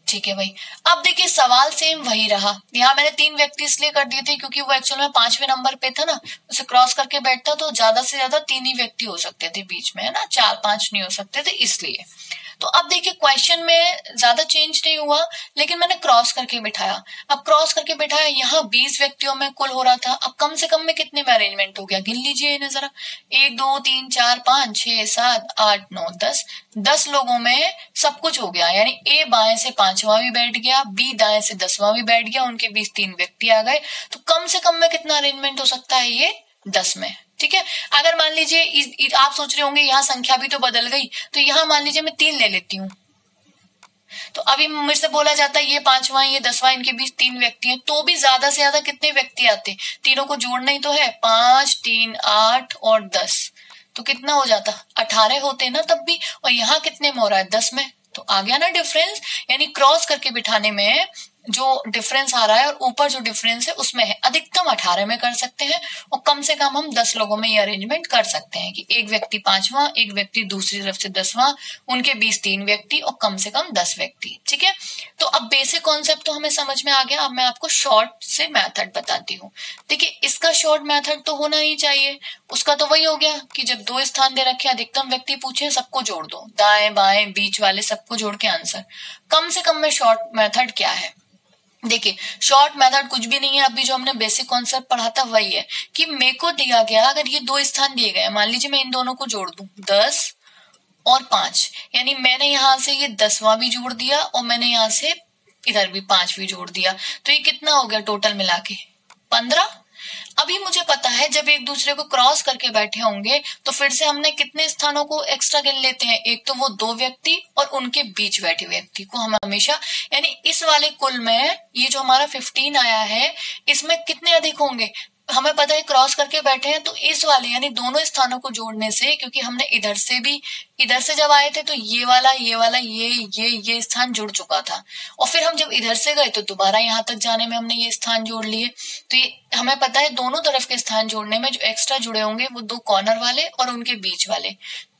ठीक है भाई। अब देखिए सवाल सेम वही रहा, यहाँ मैंने 3 व्यक्ति इसलिए कर दिए थे क्योंकि वो एक्चुअल में 5वें नंबर पे था ना, उसे क्रॉस करके बैठता तो ज्यादा से ज्यादा 3 ही व्यक्ति हो सकते थे बीच में, है ना, 4 5 नहीं हो सकते थे इसलिए। तो अब देखिए क्वेश्चन में ज्यादा चेंज नहीं हुआ, लेकिन मैंने क्रॉस करके बिठाया। अब क्रॉस करके बिठाया, यहाँ 20 व्यक्तियों में कुल हो रहा था, अब कम से कम में कितने में अरेंजमेंट हो गया, गिन लीजिए इन्हें जरा, 1 2 3 4 5 6 7 8 9 10, 10 लोगों में सब कुछ हो गया। यानी ए बाएं से 5वां भी बैठ गया, बी दाएं से 10वां भी बैठ गया, उनके बीच 3 व्यक्ति आ गए, तो कम से कम में कितना अरेंजमेंट हो सकता है, ये 10 में, ठीक है। अगर मान लीजिए आप सोच रहे होंगे यहाँ संख्या भी तो बदल गई, तो यहाँ मान लीजिए मैं 3 ले लेती हूँ, तो अभी मेरे से बोला जाता है ये 5वां ये 10वां, इनके बीच 3 व्यक्ति हैं, तो भी ज्यादा से ज्यादा कितने व्यक्ति आते, तीनों को जोड़ना ही तो है, 5 3 8 और 10, तो कितना हो जाता 18 होते ना तब भी, और यहाँ कितने में हो रहा है 10 में, तो आ गया ना डिफरेंस। यानी क्रॉस करके बिठाने में जो डिफरेंस आ रहा है और ऊपर जो डिफरेंस है उसमें है, अधिकतम 18 में कर सकते हैं और कम से कम हम 10 लोगों में ये अरेंजमेंट कर सकते हैं कि एक व्यक्ति 5वां, एक व्यक्ति दूसरी तरफ से 10वां, उनके बीच 3 व्यक्ति और कम से कम 10 व्यक्ति, ठीक है। तो अब बेसिक कॉन्सेप्ट तो हमें समझ में आ गया। अब मैं आपको शॉर्ट से मेथड बताती हूँ। देखिए इसका शॉर्ट मेथड तो होना ही चाहिए, उसका तो वही हो गया कि जब 2 स्थान दे रखे, अधिकतम व्यक्ति पूछे, सबको जोड़ दो, दाएं बाएं बीच वाले सबको जोड़ के आंसर। कम से कम में शॉर्ट मेथड क्या है, देखिए शॉर्ट मेथड कुछ भी नहीं है, अभी जो हमने बेसिक कॉन्सेप्ट पढ़ा था वही है कि मेरे को दिया गया, अगर ये 2 स्थान दिए गए, मान लीजिए मैं इन दोनों को जोड़ दूं 10 और 5, यानी मैंने यहाँ से ये 10वां भी जोड़ दिया और मैंने यहाँ से इधर भी 5 भी जोड़ दिया, तो ये कितना हो गया टोटल मिला के 15। अभी मुझे पता है जब एक दूसरे को क्रॉस करके बैठे होंगे तो फिर से हमने कितने स्थानों को एक्स्ट्रा गिन लेते हैं, एक तो वो 2 व्यक्ति और उनके बीच बैठे व्यक्ति को हम हमेशा, यानी इस वाले कुल में ये जो हमारा 15 आया है इसमें कितने अधिक होंगे, हमें पता है क्रॉस करके बैठे हैं तो इस वाले यानी दोनों स्थानों को जोड़ने से, क्योंकि हमने इधर से जब आए थे तो ये वाला ये स्थान जुड़ चुका था, और फिर हम जब इधर से गए तो दोबारा यहाँ तक जाने में हमने ये स्थान जोड़ लिए, तो ये हमें पता है दोनों तरफ के स्थान जोड़ने में जो एक्स्ट्रा जुड़े होंगे वो 2 कॉर्नर वाले और उनके बीच वाले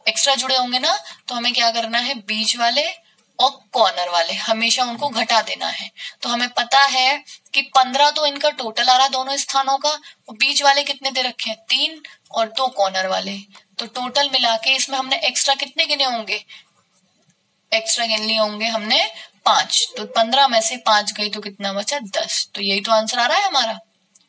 एक्स्ट्रा जुड़े होंगे ना, तो हमें क्या करना है, बीच वाले और कॉर्नर वाले हमेशा उनको घटा देना है। तो हमें पता है कि 15 तो इनका टोटल आ रहा दोनों स्थानों का, और बीच वाले कितने दे रखे हैं 3 और 2 कॉर्नर वाले, तो टोटल मिला के इसमें हमने एक्स्ट्रा कितने गिने होंगे, एक्स्ट्रा गिन लिए होंगे हमने 5, तो 15 में से 5 गई तो कितना बचा 10, तो यही तो आंसर आ रहा है हमारा।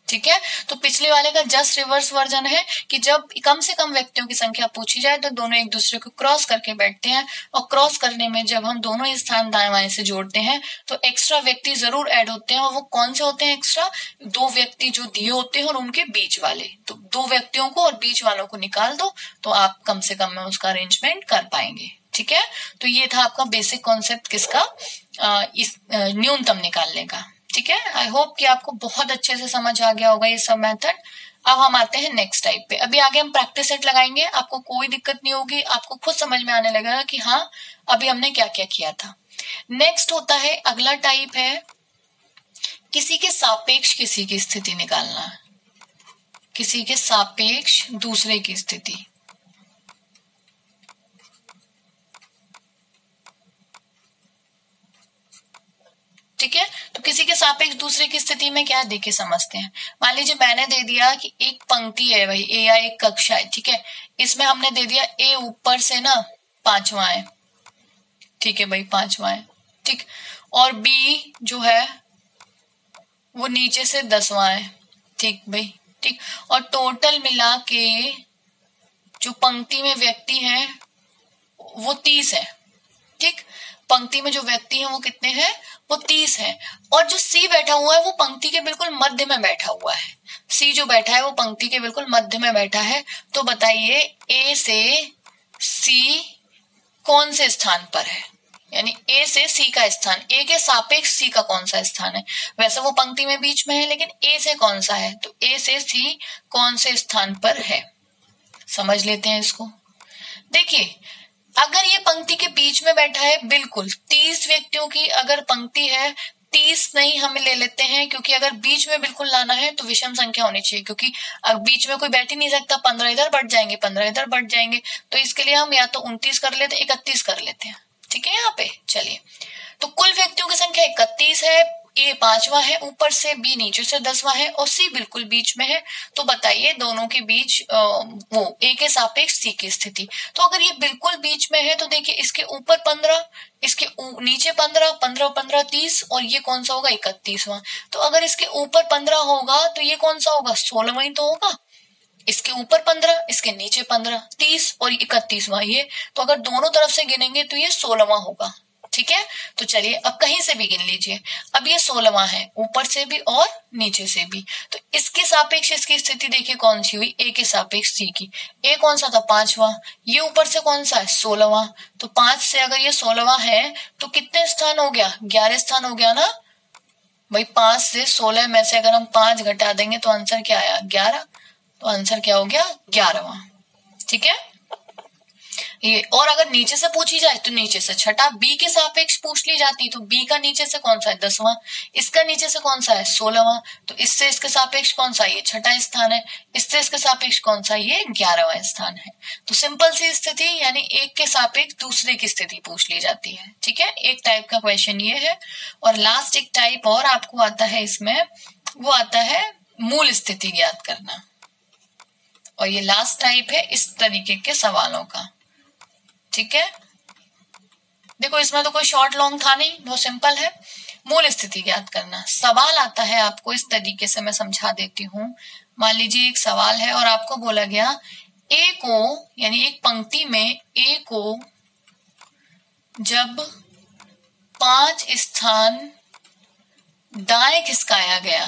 ठीक है, तो पिछले वाले का जस्ट रिवर्स वर्जन है कि जब कम से कम व्यक्तियों की संख्या पूछी जाए तो दोनों एक दूसरे को क्रॉस करके बैठते हैं, और क्रॉस करने में जब हम दोनों स्थान दाएं बाएं से जोड़ते हैं तो एक्स्ट्रा व्यक्ति जरूर ऐड होते हैं, और वो कौन से होते हैं एक्स्ट्रा, 2 व्यक्ति जो दिए होते हैं और उनके बीच वाले, तो 2 व्यक्तियों को और बीच वालों को निकाल दो तो आप कम से कम में उसका अरेंजमेंट कर पाएंगे। ठीक है, तो ये था आपका बेसिक कॉन्सेप्ट किसका, इस न्यूनतम निकालने का। ठीक है, आई होप कि आपको बहुत अच्छे से समझ आ गया होगा ये सब मेथड। अब हम आते हैं नेक्स्ट टाइप पे। अभी आगे हम प्रैक्टिस सेट लगाएंगे, आपको कोई दिक्कत नहीं होगी, आपको खुद समझ में आने लगेगा कि हाँ अभी हमने क्या क्या किया था। नेक्स्ट होता है अगला टाइप है किसी के सापेक्ष किसी की स्थिति निकालना, किसी के सापेक्ष दूसरे की स्थिति। ठीक है, तो किसी के सापेक्ष दूसरे की स्थिति में क्या देखे समझते हैं। मान लीजिए मैंने दे दिया कि एक पंक्ति है भाई ए या एक कक्षा है, ठीक है, इसमें हमने दे दिया ए ऊपर से ना 5वां है, ठीक है भाई 5वां है, ठीक, और बी जो है वो नीचे से 10वां है, ठीक भाई, ठीक, और टोटल मिला के जो पंक्ति में व्यक्ति हैं वो 30 है। ठीक, पंक्ति में जो व्यक्ति हैं वो कितने हैं, वो 30 है, और जो सी बैठा हुआ है वो पंक्ति के बिल्कुल मध्य में बैठा हुआ है। सी जो बैठा है वो पंक्ति के बिल्कुल मध्य में बैठा है, तो बताइए ए से सी कौन से स्थान पर है, यानी ए से सी का स्थान, ए के सापेक्ष सी का कौन सा स्थान है, वैसे वो पंक्ति में बीच में है लेकिन ए से कौन सा है, तो ए से सी कौन से स्थान पर है, समझ लेते हैं इसको। देखिए अगर ये पंक्ति के बीच में बैठा है, बिल्कुल 30 व्यक्तियों की अगर पंक्ति है, 30 नहीं हमें ले लेते हैं, क्योंकि अगर बीच में बिल्कुल लाना है तो विषम संख्या होनी चाहिए, क्योंकि अब बीच में कोई बैठ ही नहीं सकता, 15 इधर बढ़ जाएंगे 15 इधर बढ़ जाएंगे, तो इसके लिए हम या तो 29 कर लेते हैं 31 कर लेते हैं। ठीक है, यहाँ पे चलिए, तो कुल व्यक्तियों की संख्या 31 है, ए 5वां है ऊपर से, बी नीचे से 10वां है और सी बिल्कुल बीच में है, तो बताइए दोनों के बीच वो ए के सापेक्ष सी की स्थिति। तो अगर ये बिल्कुल बीच में है तो देखिए इसके ऊपर 15, इसके नीचे 15, 15 15 30, और ये कौन सा होगा 31वां, तो अगर इसके ऊपर 15 होगा तो ये कौन सा होगा 16वां ही तो होगा, इसके ऊपर 15 इसके नीचे 15, 30 और 31वां ये, तो अगर दोनों तरफ से गिनेंगे तो ये 16वां होगा। ठीक है, तो चलिए अब कहीं से भी गिन लीजिए, अब ये 16वां है ऊपर से भी और नीचे से भी, तो इसके सापेक्ष इसकी स्थिति देखिए कौन सी हुई, ए के सापेक्ष सी की, ए कौन सा था 5वां, ये ऊपर से कौन सा है 16वां, तो 5 से अगर ये 16वां है तो कितने स्थान हो गया, 11 स्थान हो गया ना भाई। 5 से 16 में से अगर हम 5 घटा देंगे तो आंसर क्या आया 11, तो आंसर क्या हो गया 11वां। ठीक है, ये, और अगर नीचे से पूछी जाए तो नीचे से छठा, बी के सापेक्ष पूछ ली जाती तो बी का नीचे से कौन सा है 10वां, इसका नीचे से कौन सा है 16वां, तो इससे इसके सापेक्ष कौन सा ये छठा स्थान है, इससे इसके सापेक्ष कौन सा ये 11वां स्थान है। तो सिंपल सी स्थिति, यानी एक के सापेक्ष दूसरे की स्थिति पूछ ली जाती है। ठीक है, एक टाइप का क्वेश्चन ये है, और लास्ट एक टाइप और आपको आता है इसमें, वो आता है मूल स्थिति ज्ञात करना, और ये लास्ट टाइप है इस तरीके के सवालों का। ठीक है, देखो इसमें तो कोई शॉर्ट लॉन्ग था नहीं, बहुत सिंपल है, मूल स्थिति ज्ञात करना। सवाल आता है आपको इस तरीके से, मैं समझा देती हूँ। मान लीजिए एक सवाल है और आपको बोला गया ए को, यानी एक पंक्ति में ए को जब 5 स्थान दाएं खिसकाया गया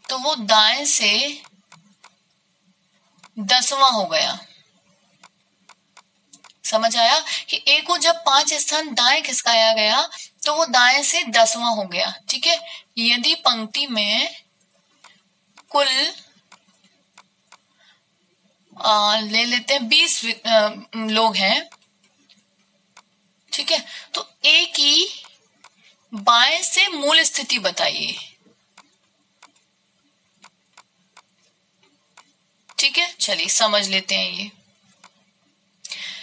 तो वो दाएं से 10वां हो गया। समझ आया कि ए को जब 5 स्थान दाएं खिसकाया गया तो वो दाएं से 10वां हो गया। ठीक है, यदि पंक्ति में कुल ले लेते हैं 20 लोग हैं, ठीक है, तो ए की बाएं से मूल स्थिति बताइए। ठीक है, चलिए समझ लेते हैं। ये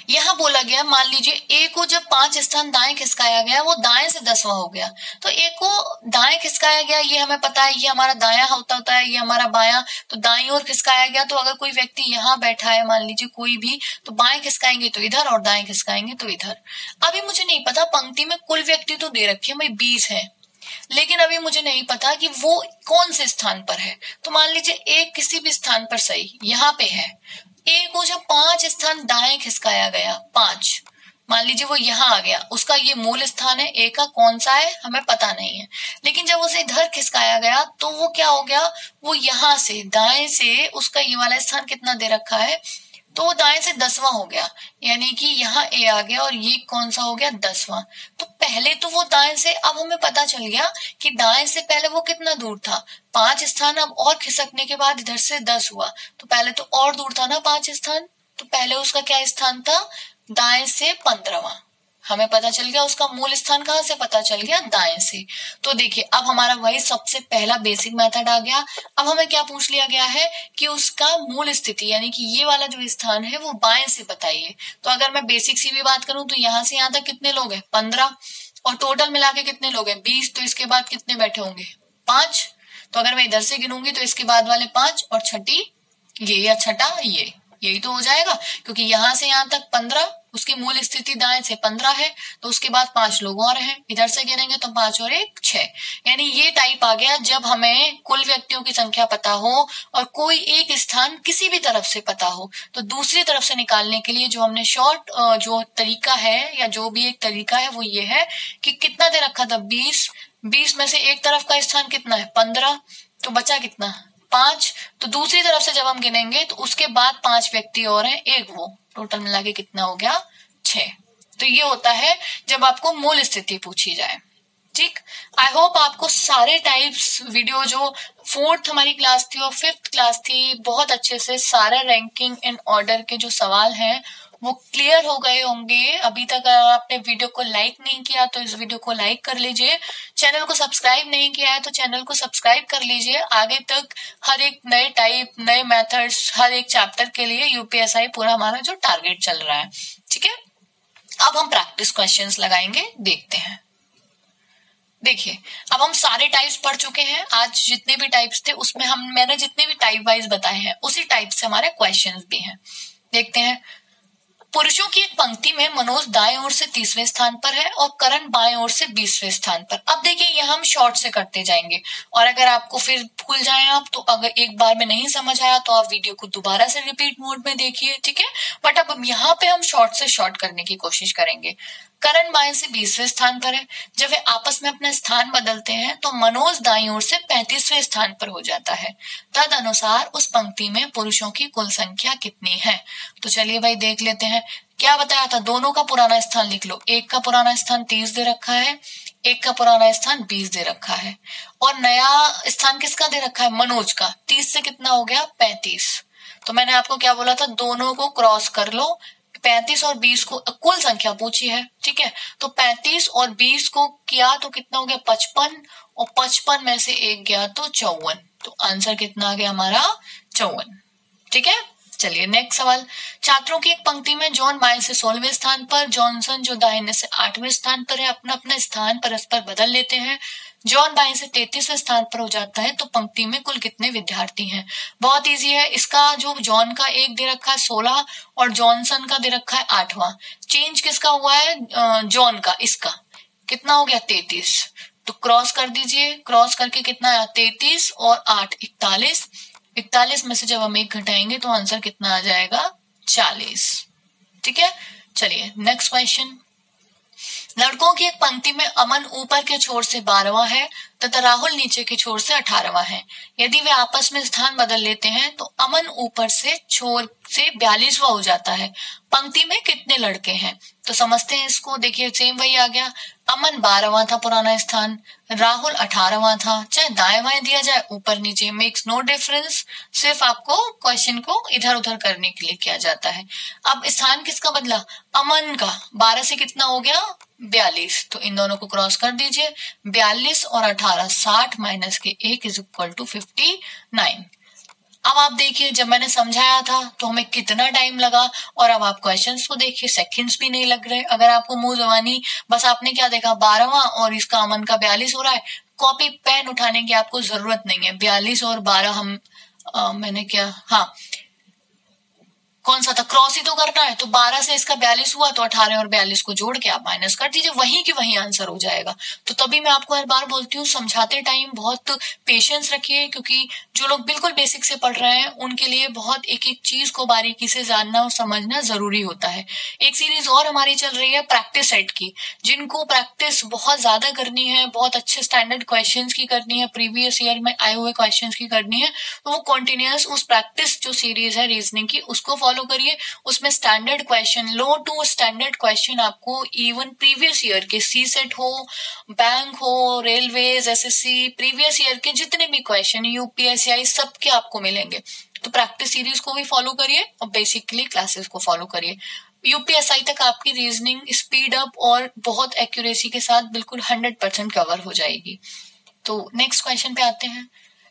यहां बोला गया, मान लीजिए ए को जब 5 स्थान दाएं खिसकाया गया वो दाएं से 10वां हो गया। तो ए को दाएं खिसकाया गया, ये हमें पता है, ये हमारा दायां होता है, ये हमारा बायां, तो दाईं ओर खिसकाया गया। तो अगर कोई व्यक्ति यहाँ बैठा है, मान लीजिए कोई भी, तो बाएं खिसकाएंगे तो इधर और दाएं खिसकाएंगे तो इधर। अभी मुझे नहीं पता, पंक्ति में कुल व्यक्ति तो दे रखे हैं भाई 20 है, लेकिन अभी मुझे नहीं पता कि वो कौन से स्थान पर है। तो मान लीजिए एक किसी भी स्थान पर सही यहाँ पे है। ए को जब 5 स्थान दाएं खिसकाया गया, 5, मान लीजिए वो यहाँ आ गया, उसका ये मूल स्थान है, ए का कौन सा है हमें पता नहीं है। लेकिन जब उसे इधर खिसकाया गया तो वो क्या हो गया, वो यहाँ से दाएं से उसका ये वाला स्थान कितना दे रखा है, तो वो दाएं से 10वां हो गया, यानी कि यहाँ ए आ गया और ये कौन सा हो गया 10वां। तो पहले तो वो दाएं से, अब हमें पता चल गया कि दाएं से पहले वो कितना दूर था, 5 स्थान, अब और खिसकने के बाद इधर से 10 हुआ, तो पहले तो और दूर था ना 5 स्थान, तो पहले उसका क्या स्थान था, दाएं से 15वां। हमें पता चल गया उसका मूल स्थान कहाँ से पता चल गया, दाएं से। तो देखिए अब हमारा वही सबसे पहला बेसिक मेथड आ गया। अब हमें क्या पूछ लिया गया है कि उसका मूल स्थिति, यानी कि ये वाला जो स्थान है वो बाएं से बताइए। तो अगर मैं बेसिक सी भी बात करूं तो यहाँ से यहाँ तक कितने लोग हैं, 15, और टोटल मिला के कितने लोग हैं, 20। तो इसके बाद कितने बैठे होंगे, 5। तो अगर मैं इधर से गिनूंगी तो इसके बाद वाले 5 और छठी ये या छठा ये, यही तो हो जाएगा, क्योंकि यहां से यहां तक 15, उसकी मूल स्थिति दाएं से 15 है, तो उसके बाद 5 लोग और हैं, इधर से गिनेंगे तो 5 और 1 6। यानी ये टाइप आ गया जब हमें कुल व्यक्तियों की संख्या पता हो और कोई एक स्थान किसी भी तरफ से पता हो, तो दूसरी तरफ से निकालने के लिए जो हमने शॉर्ट जो तरीका है या जो भी एक तरीका है वो ये है कि कितना दे रखा था 20 में से एक तरफ का स्थान कितना है 15, तो बचा कितना 5। तो दूसरी तरफ से जब हम गिनेंगे तो उसके बाद 5 व्यक्ति और हैं, एक वो, टोटल मिला के कितना हो गया 6। तो ये होता है जब आपको मूल स्थिति पूछी जाए। ठीक, आई होप आपको सारे टाइप्स वीडियो जो 4th हमारी क्लास थी और 5th क्लास थी, बहुत अच्छे से सारे रैंकिंग इन ऑर्डर के जो सवाल हैं वो क्लियर हो गए होंगे। अभी तक अगर आपने वीडियो को लाइक नहीं किया तो इस वीडियो को लाइक कर लीजिए, चैनल को सब्सक्राइब नहीं किया है तो चैनल को सब्सक्राइब कर लीजिए। आगे तक हर एक नए टाइप, नए मेथड्स, हर एक चैप्टर के लिए यूपीएसआई पूरा हमारा जो टारगेट चल रहा है। ठीक है, अब हम प्रैक्टिस क्वेश्चंस लगाएंगे, देखते हैं। देखिए अब हम सारे टाइप्स पढ़ चुके हैं, आज जितने भी टाइप्स थे उसमें मैंने जितने भी टाइप वाइज बताए हैं उसी टाइप से हमारे क्वेश्चंस भी हैं। देखते हैं, पुरुषों की एक पंक्ति में मनोज दाएं ओर से 30वें स्थान पर है और करण बाएं ओर से 20वें स्थान पर। अब देखिए यहाँ हम शॉर्ट से करते जाएंगे, और अगर आपको फिर भूल जाए आप, तो अगर एक बार में नहीं समझ आया तो आप वीडियो को दोबारा से रिपीट मोड में देखिए, ठीक है। बट अब यहाँ पे हम शॉर्ट से शॉर्ट करने की कोशिश करेंगे। करण बाएं से 20वें स्थान पर है, जब वे आपस में अपना स्थान बदलते हैं तो मनोज दाईं ओर से 35वें स्थान पर हो जाता है। तद अनुसार उस पंक्ति में पुरुषों की कुल संख्या कितनी है। तो चलिए भाई देख लेते हैं, क्या बताया था, दोनों का पुराना स्थान लिख लो। एक का पुराना स्थान 30 दे रखा है, एक का पुराना स्थान 20 दे रखा है, और नया स्थान किसका दे रखा है, मनोज का। 30 से कितना हो गया 35। तो मैंने आपको क्या बोला था, दोनों को क्रॉस कर लो, 35 और 20 को कुल संख्या पूछी है, ठीक है। तो 35 और 20 को किया तो कितना हो गया 55, और 55 में से एक गया तो 54। तो आंसर कितना आ गया हमारा 54, ठीक है। चलिए नेक्स्ट सवाल, छात्रों की एक पंक्ति में जॉन बाएं से 16वें स्थान पर, जॉनसन जो दाहिने से 8वें स्थान पर है, अपना अपना स्थान परस्पर बदल लेते हैं। जॉन बाएं से 33वें स्थान पर हो जाता है, तो पंक्ति में कुल कितने विद्यार्थी हैं। बहुत इजी है, इसका जो जॉन का एक दे रखा है 16 और जॉनसन का दे रखा है 8वां। चेंज किसका हुआ है, जॉन का, इसका कितना हो गया 33। तो क्रॉस कर दीजिए, क्रॉस करके कितना आया 33 और 8 41। 41 में से जब हम एक घटाएंगे तो आंसर कितना आ जाएगा 40, ठीक है। चलिए नेक्स्ट क्वेश्चन, लड़कों की एक पंक्ति में अमन ऊपर के छोर से 12वां है तथा राहुल नीचे के छोर से 18वां है। यदि वे आपस में स्थान बदल लेते हैं तो अमन ऊपर से छोर से 42वां हो जाता है। पंक्ति में कितने लड़के हैं? तो समझते हैं इसको। देखिए सेम वही आ गया। अमन 12वां था पुराना स्थान, राहुल 18वां था। चाहे दाएं बाएं दिया जाए, ऊपर नीचे, मेक्स नो डिफरेंस। सिर्फ आपको क्वेश्चन को इधर उधर करने के लिए किया जाता है। अब स्थान किसका बदला? अमन का। 12 से कितना हो गया? 42। तो इन दोनों को क्रॉस कर दीजिए। 42 और 18, 60 माइनस के 1 इज इक्वल टू 59। अब आप देखिए, जब मैंने समझाया था तो हमें कितना टाइम लगा, और अब आप क्वेश्चंस को देखिए, सेकंड्स भी नहीं लग रहे। अगर आपको मुंह जबानी बस आपने क्या देखा, 12वां और इसका अमन का 42 हो रहा है, कॉपी पेन उठाने की आपको जरूरत नहीं है। 42 और 12 मैंने क्या, हाँ कौन सा था, क्रॉस ही तो करना है। तो 12 से इसका 42 हुआ, तो 18 और 42 को जोड़ के आप माइनस कर दीजिए, वहीं की वहीं आंसर हो जाएगा। तो तभी मैं आपको हर बार बोलती हूँ, समझाते टाइम बहुत पेशेंस रखिए, क्योंकि जो लोग बिल्कुल बेसिक से पढ़ रहे हैं उनके लिए बहुत एक एक चीज को बारीकी से जानना और समझना जरूरी होता है। एक सीरीज और हमारी चल रही है प्रैक्टिस सेट की। जिनको प्रैक्टिस बहुत ज्यादा करनी है, बहुत अच्छे स्टैंडर्ड क्वेश्चंस की करनी है, प्रीवियस ईयर में आए हुए क्वेश्चंस की करनी है, तो वो कंटिन्यूअस उस प्रैक्टिस जो सीरीज है रीजनिंग की, उसको फॉलो करिए। उसमें standard question, low to standard question आपको इवन प्रीवियस ईयर के सी सेट हो, बैंक हो, रेलवेज, एसएससी, प्रीवियस ईयर के जितने भी क्वेश्चन, यूपीएससी, सबके आपको मिलेंगे। तो प्रैक्टिस सीरीज को भी फॉलो करिए और बेसिकली क्लासेस को फॉलो करिए। यूपीएससी तक आपकी रीजनिंग स्पीड अप और बहुत एक्यूरेसी के साथ बिल्कुल 100% कवर हो जाएगी। तो नेक्स्ट क्वेश्चन पे आते हैं।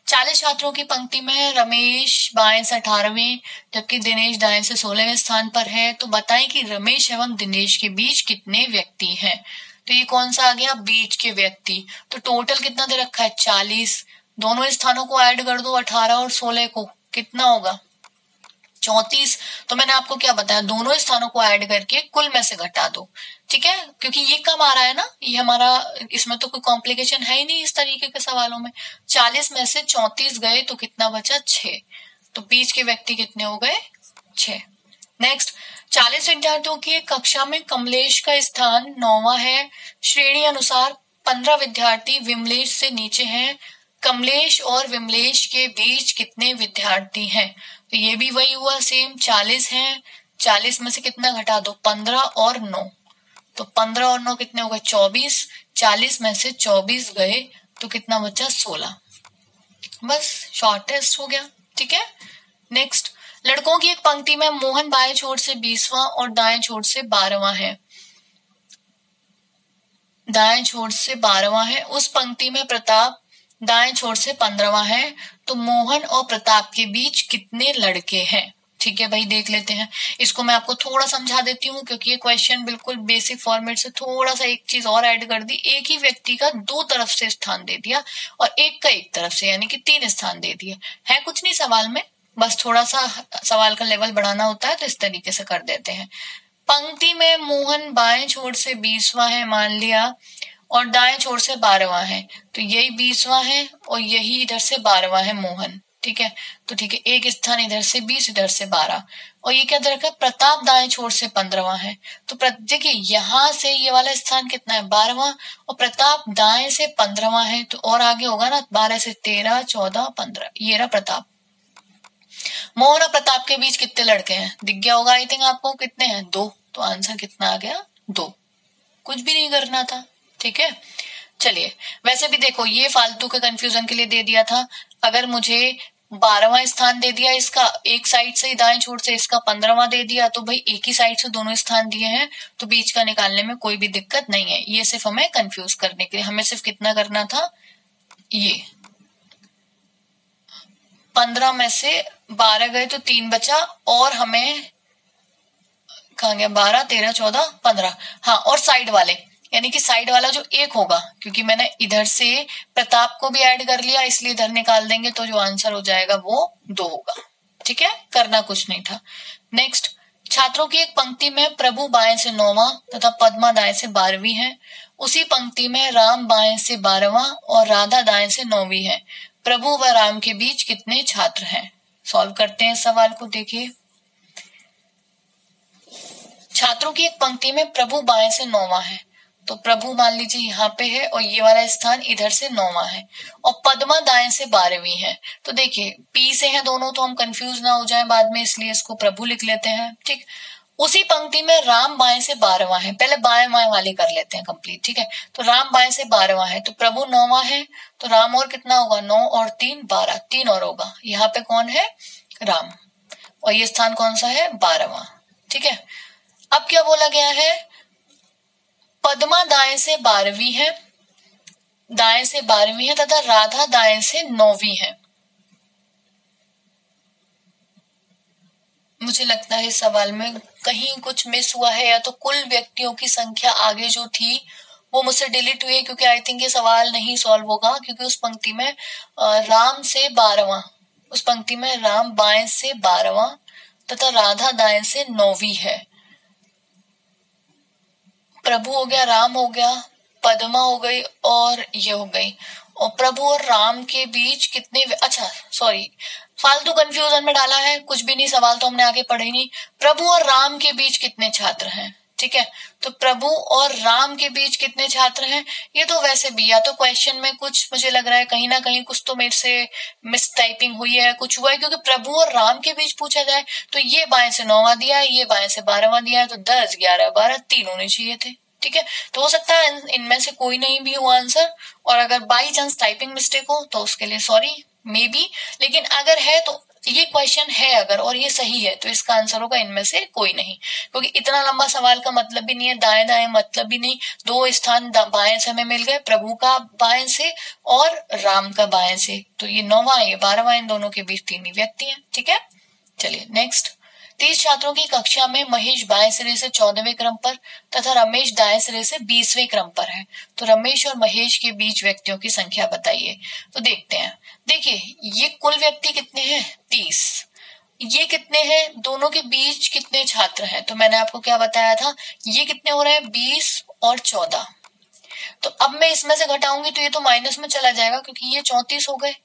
40 छात्रों की पंक्ति में रमेश बाएं से 18वें जबकि दिनेश दाएं से 16वें स्थान पर है। तो बताएं कि रमेश एवं दिनेश के बीच कितने व्यक्ति हैं। तो ये कौन सा आ गया? बीच के व्यक्ति। तो टोटल कितना दे रखा है? 40। दोनों स्थानों को ऐड कर दो, 18 और 16 को, कितना होगा? 34। तो मैंने आपको क्या बताया, दोनों स्थानों को ऐड करके कुल में से घटा दो। ठीक है, क्योंकि ये कम आ रहा है ना, ये हमारा, इसमें तो कोई कॉम्प्लिकेशन है ही नहीं इस तरीके के सवालों में। 40 में से 34 गए तो कितना बचा? 6। तो बीच के व्यक्ति कितने हो गए? 6। नेक्स्ट, 40 विद्यार्थियों की एक कक्षा में कमलेश का स्थान 9वां है। श्रेणी अनुसार 15 विद्यार्थी विमलेश से नीचे हैं। कमलेश और विमलेश के बीच कितने विद्यार्थी हैं? तो ये भी वही हुआ, सेम 40 हैं। 40 में से कितना घटा दो? 15 और 9। तो 15 और 9 कितने हो गए? 24। 40 में से 24 गए तो कितना बचा? 16। बस शॉर्ट टेस्ट हो गया। ठीक है। नेक्स्ट, लड़कों की एक पंक्ति में मोहन बाएं छोर से 20वां और दाएं छोर से 12वां है। दाएं छोर से 12वां है। उस पंक्ति में प्रताप दाएं छोर से 15वां है। तो मोहन और प्रताप के बीच कितने लड़के हैं? ठीक है भाई, देख लेते हैं। इसको मैं आपको थोड़ा समझा देती हूँ, क्योंकि ये क्वेश्चन बिल्कुल बेसिक फॉर्मेट से थोड़ा सा एक चीज और ऐड कर दी। एक ही व्यक्ति का 2 तरफ से स्थान दे दिया और एक का एक तरफ से, यानी कि 3 स्थान दे दिए। है कुछ नहीं सवाल में, बस थोड़ा सा सवाल का लेवल बढ़ाना होता है, तो इस तरीके से कर देते हैं। पंक्ति में मोहन बाएं छोर से 20वां है मान लिया, और दाएं छोर से 12वां है। तो यही 20वां है और यही इधर से 12वां है मोहन। ठीक है, तो ठीक है, एक स्थान इधर से 20, इधर से 12। और ये क्या दे रखा है? प्रताप दाएं छोर से 15वां है। तो देखिए यहां से ये वाला स्थान कितना है? 12वां, और प्रताप दाएं से 15वां है, तो और आगे होगा ना, 12 से 13, 14, 15। ये रहा प्रताप। मोहन और प्रताप के बीच कितने लड़के हैं? दिख गया होगा आई थिंक आपको, कितने हैं? 2। तो आंसर कितना आ गया? 2। कुछ भी नहीं करना था। ठीक है, चलिए। वैसे भी देखो, ये फालतू के कंफ्यूजन के लिए दे दिया था। अगर मुझे 12वां स्थान दे दिया इसका, एक साइड से दाएं छोर से इसका 15वां दे दिया, तो भाई एक ही साइड से दोनों स्थान दिए हैं, तो बीच का निकालने में कोई भी दिक्कत नहीं है। ये सिर्फ हमें कंफ्यूज करने के लिए, हमें सिर्फ कितना करना था, ये 15 में से 12 गए तो 3 बचा, और हमें कहाँ गया? 12, 13, 14, 15। हाँ, और साइड वाले, यानी कि साइड वाला जो एक होगा, क्योंकि मैंने इधर से प्रताप को भी ऐड कर लिया, इसलिए इधर निकाल देंगे, तो जो आंसर हो जाएगा वो 2 होगा। ठीक है, करना कुछ नहीं था। नेक्स्ट, छात्रों की एक पंक्ति में प्रभु बाएं से 9वां तथा पद्मा दाएं से 12वीं है। उसी पंक्ति में राम बाएं से 12वां और राधा दाएं से 9वीं है। प्रभु व राम के बीच कितने छात्र हैं? सॉल्व करते हैं सवाल को। देखिए, छात्रों की एक पंक्ति में प्रभु बाएं से 9वां है, तो प्रभु मान लीजिए यहाँ पे है और ये वाला स्थान इधर से 9वां है और पद्मा दाएं से 12वीं है। तो देखिए पी से है दोनों, तो हम कंफ्यूज ना हो जाए बाद में, इसलिए इसको प्रभु लिख लेते हैं। ठीक, उसी पंक्ति में राम बाएं से 12वां है, पहले बाएं बाएं वाले कर लेते हैं कंप्लीट। ठीक है, तो राम बाएं से 12वां है, तो प्रभु 9वां है, तो राम और कितना होगा, 9 और 3 12, 3 और होगा। यहाँ पे कौन है, राम, और ये स्थान कौन सा है, 12वां। ठीक है, अब क्या बोला गया है, पद्मा दाएं से 12वीं है, दाएं से 12वीं है तथा राधा दाएं से 9वीं है। मुझे लगता है इस सवाल में कहीं कुछ मिस हुआ है, या तो कुल व्यक्तियों की संख्या आगे जो थी वो मुझसे डिलीट हुई है, क्योंकि आई थिंक ये सवाल नहीं सॉल्व होगा, क्योंकि उस पंक्ति में राम से 12वां, उस पंक्ति में राम बाएं से 12वां तथा राधा दाएं से 9वीं है। प्रभु हो गया, राम हो गया, पद्मा हो गई और ये हो गई। और प्रभु और राम के बीच कितने, अच्छा सॉरी फालतू कंफ्यूजन में डाला है, कुछ भी नहीं, सवाल तो हमने आगे पढ़े नहीं। प्रभु और राम के बीच कितने छात्र हैं, ठीक है, तो प्रभु और राम के बीच कितने छात्र हैं, ये तो वैसे भी या तो क्वेश्चन में कुछ मुझे लग रहा है कहीं ना कहीं कुछ तो मेरे से मिस टाइपिंग हुई है, कुछ हुआ है, क्योंकि प्रभु और राम के बीच पूछा जाए तो ये बाएं से 9वां दिया है, ये बाएं से 12वां दिया है, तो 10 11 12 3 होने चाहिए थे। ठीक है, तो हो सकता है इनमें से कोई नहीं भी हुआ आंसर, और अगर बाई चांस टाइपिंग मिस्टेक हो तो उसके लिए सॉरी, मे बी, लेकिन अगर है तो ये क्वेश्चन है अगर और ये सही है तो इसका आंसर होगा इनमें से कोई नहीं, क्योंकि इतना लंबा सवाल का मतलब भी नहीं है, दाएं दाएं मतलब भी नहीं, 2 स्थान बाएं से हमें मिल गए, प्रभु का बाएं से और राम का बाएं से, तो ये 9वां ये 12वां, इन दोनों के बीच 3 ही व्यक्ति हैं। ठीक है, चलिए नेक्स्ट। 30 छात्रों की कक्षा में महेश बाएं सिरे से 14वें क्रम पर तथा रमेश दाएं सिरे से 20वें क्रम पर है, तो रमेश और महेश के बीच व्यक्तियों की संख्या बताइए। तो देखते हैं, देखिए ये कुल व्यक्ति कितने हैं, 30, ये कितने हैं, दोनों के बीच कितने छात्र हैं, तो मैंने आपको क्या बताया था, ये कितने हो रहे हैं, 20 और 14, तो अब मैं इसमें से घटाऊंगी तो ये तो माइनस में चला जाएगा, क्योंकि ये 34 हो गए।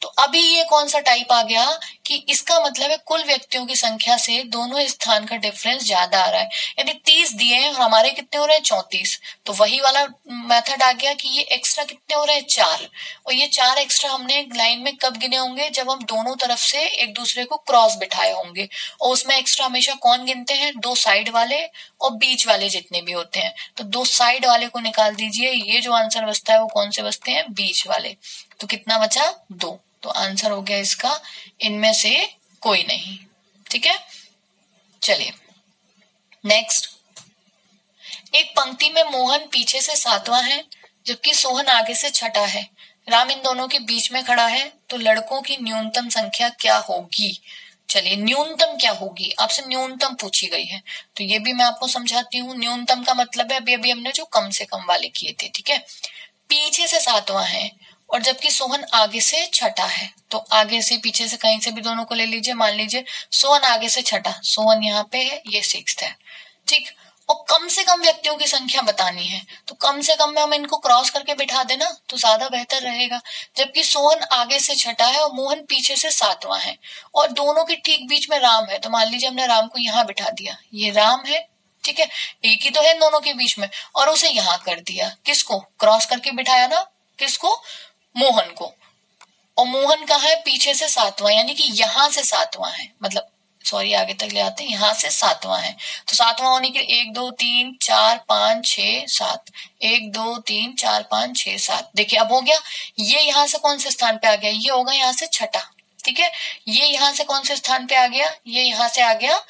तो अभी ये कौन सा टाइप आ गया कि इसका मतलब है कुल व्यक्तियों की संख्या से दोनों स्थान का डिफरेंस ज्यादा आ रहा है, यानी 30 दिए हैं और हमारे कितने हो रहे हैं, 34, तो वही वाला मेथड आ गया कि ये एक्स्ट्रा कितने हो रहे हैं, 4, और ये 4 एक्स्ट्रा हमने लाइन में कब गिने होंगे, जब हम दोनों तरफ से एक दूसरे को क्रॉस बिठाए होंगे, और उसमें एक्स्ट्रा हमेशा कौन गिनते हैं, 2 साइड वाले और बीच वाले जितने भी होते हैं, तो 2 साइड वाले को निकाल दीजिए, ये जो आंसर बचता है वो कौन से बचते हैं, बीच वाले, तो कितना बचा, 2, तो आंसर हो गया इसका इनमें से कोई नहीं। ठीक है, चलिए नेक्स्ट। एक पंक्ति में मोहन पीछे से 7वां है जबकि सोहन आगे से छठा है, राम इन दोनों के बीच में खड़ा है, तो लड़कों की न्यूनतम संख्या क्या होगी। चलिए न्यूनतम क्या होगी, आपसे न्यूनतम पूछी गई है, तो ये भी मैं आपको समझाती हूँ। न्यूनतम का मतलब है अभी हमने जो कम से कम वाले किए थे। ठीक है, पीछे से 7वां है और जबकि सोहन आगे से छठा है, तो आगे से पीछे से कहीं से भी दोनों को ले लीजिए, मान लीजिए सोहन आगे से छठा, सोहन यहाँ पे है, ये 6th है। ठीक, और कम से कम व्यक्तियों की संख्या बतानी है, तो कम से कम में हम इनको क्रॉस करके बिठा देना तो ज्यादा बेहतर रहेगा। जबकि सोहन आगे से छठा है और मोहन पीछे से 7वां है और दोनों के ठीक बीच में राम है, तो मान लीजिए हमने राम को यहाँ बिठा दिया, ये राम है, ठीक है, एक ही तो है दोनों के बीच में, और उसे यहाँ कर दिया, किसको क्रॉस करके बिठाया ना, किसको, मोहन को, और मोहन कहाँ है, पीछे से 7वां, यानी कि यहाँ से 7वां है, मतलब सॉरी आगे तक ले आते हैं, यहाँ से 7वां है, तो 7वां होने के लिए 1 2 3 4 5 6 7, 1 2 3 4 5 6 7, देखिए अब हो गया, ये यहाँ से कौन से स्थान पे आ गया, ये होगा यहाँ से छठा। ठीक है, ये यहाँ से कौन से स्थान पे आ गया, ये यहाँ से आ गया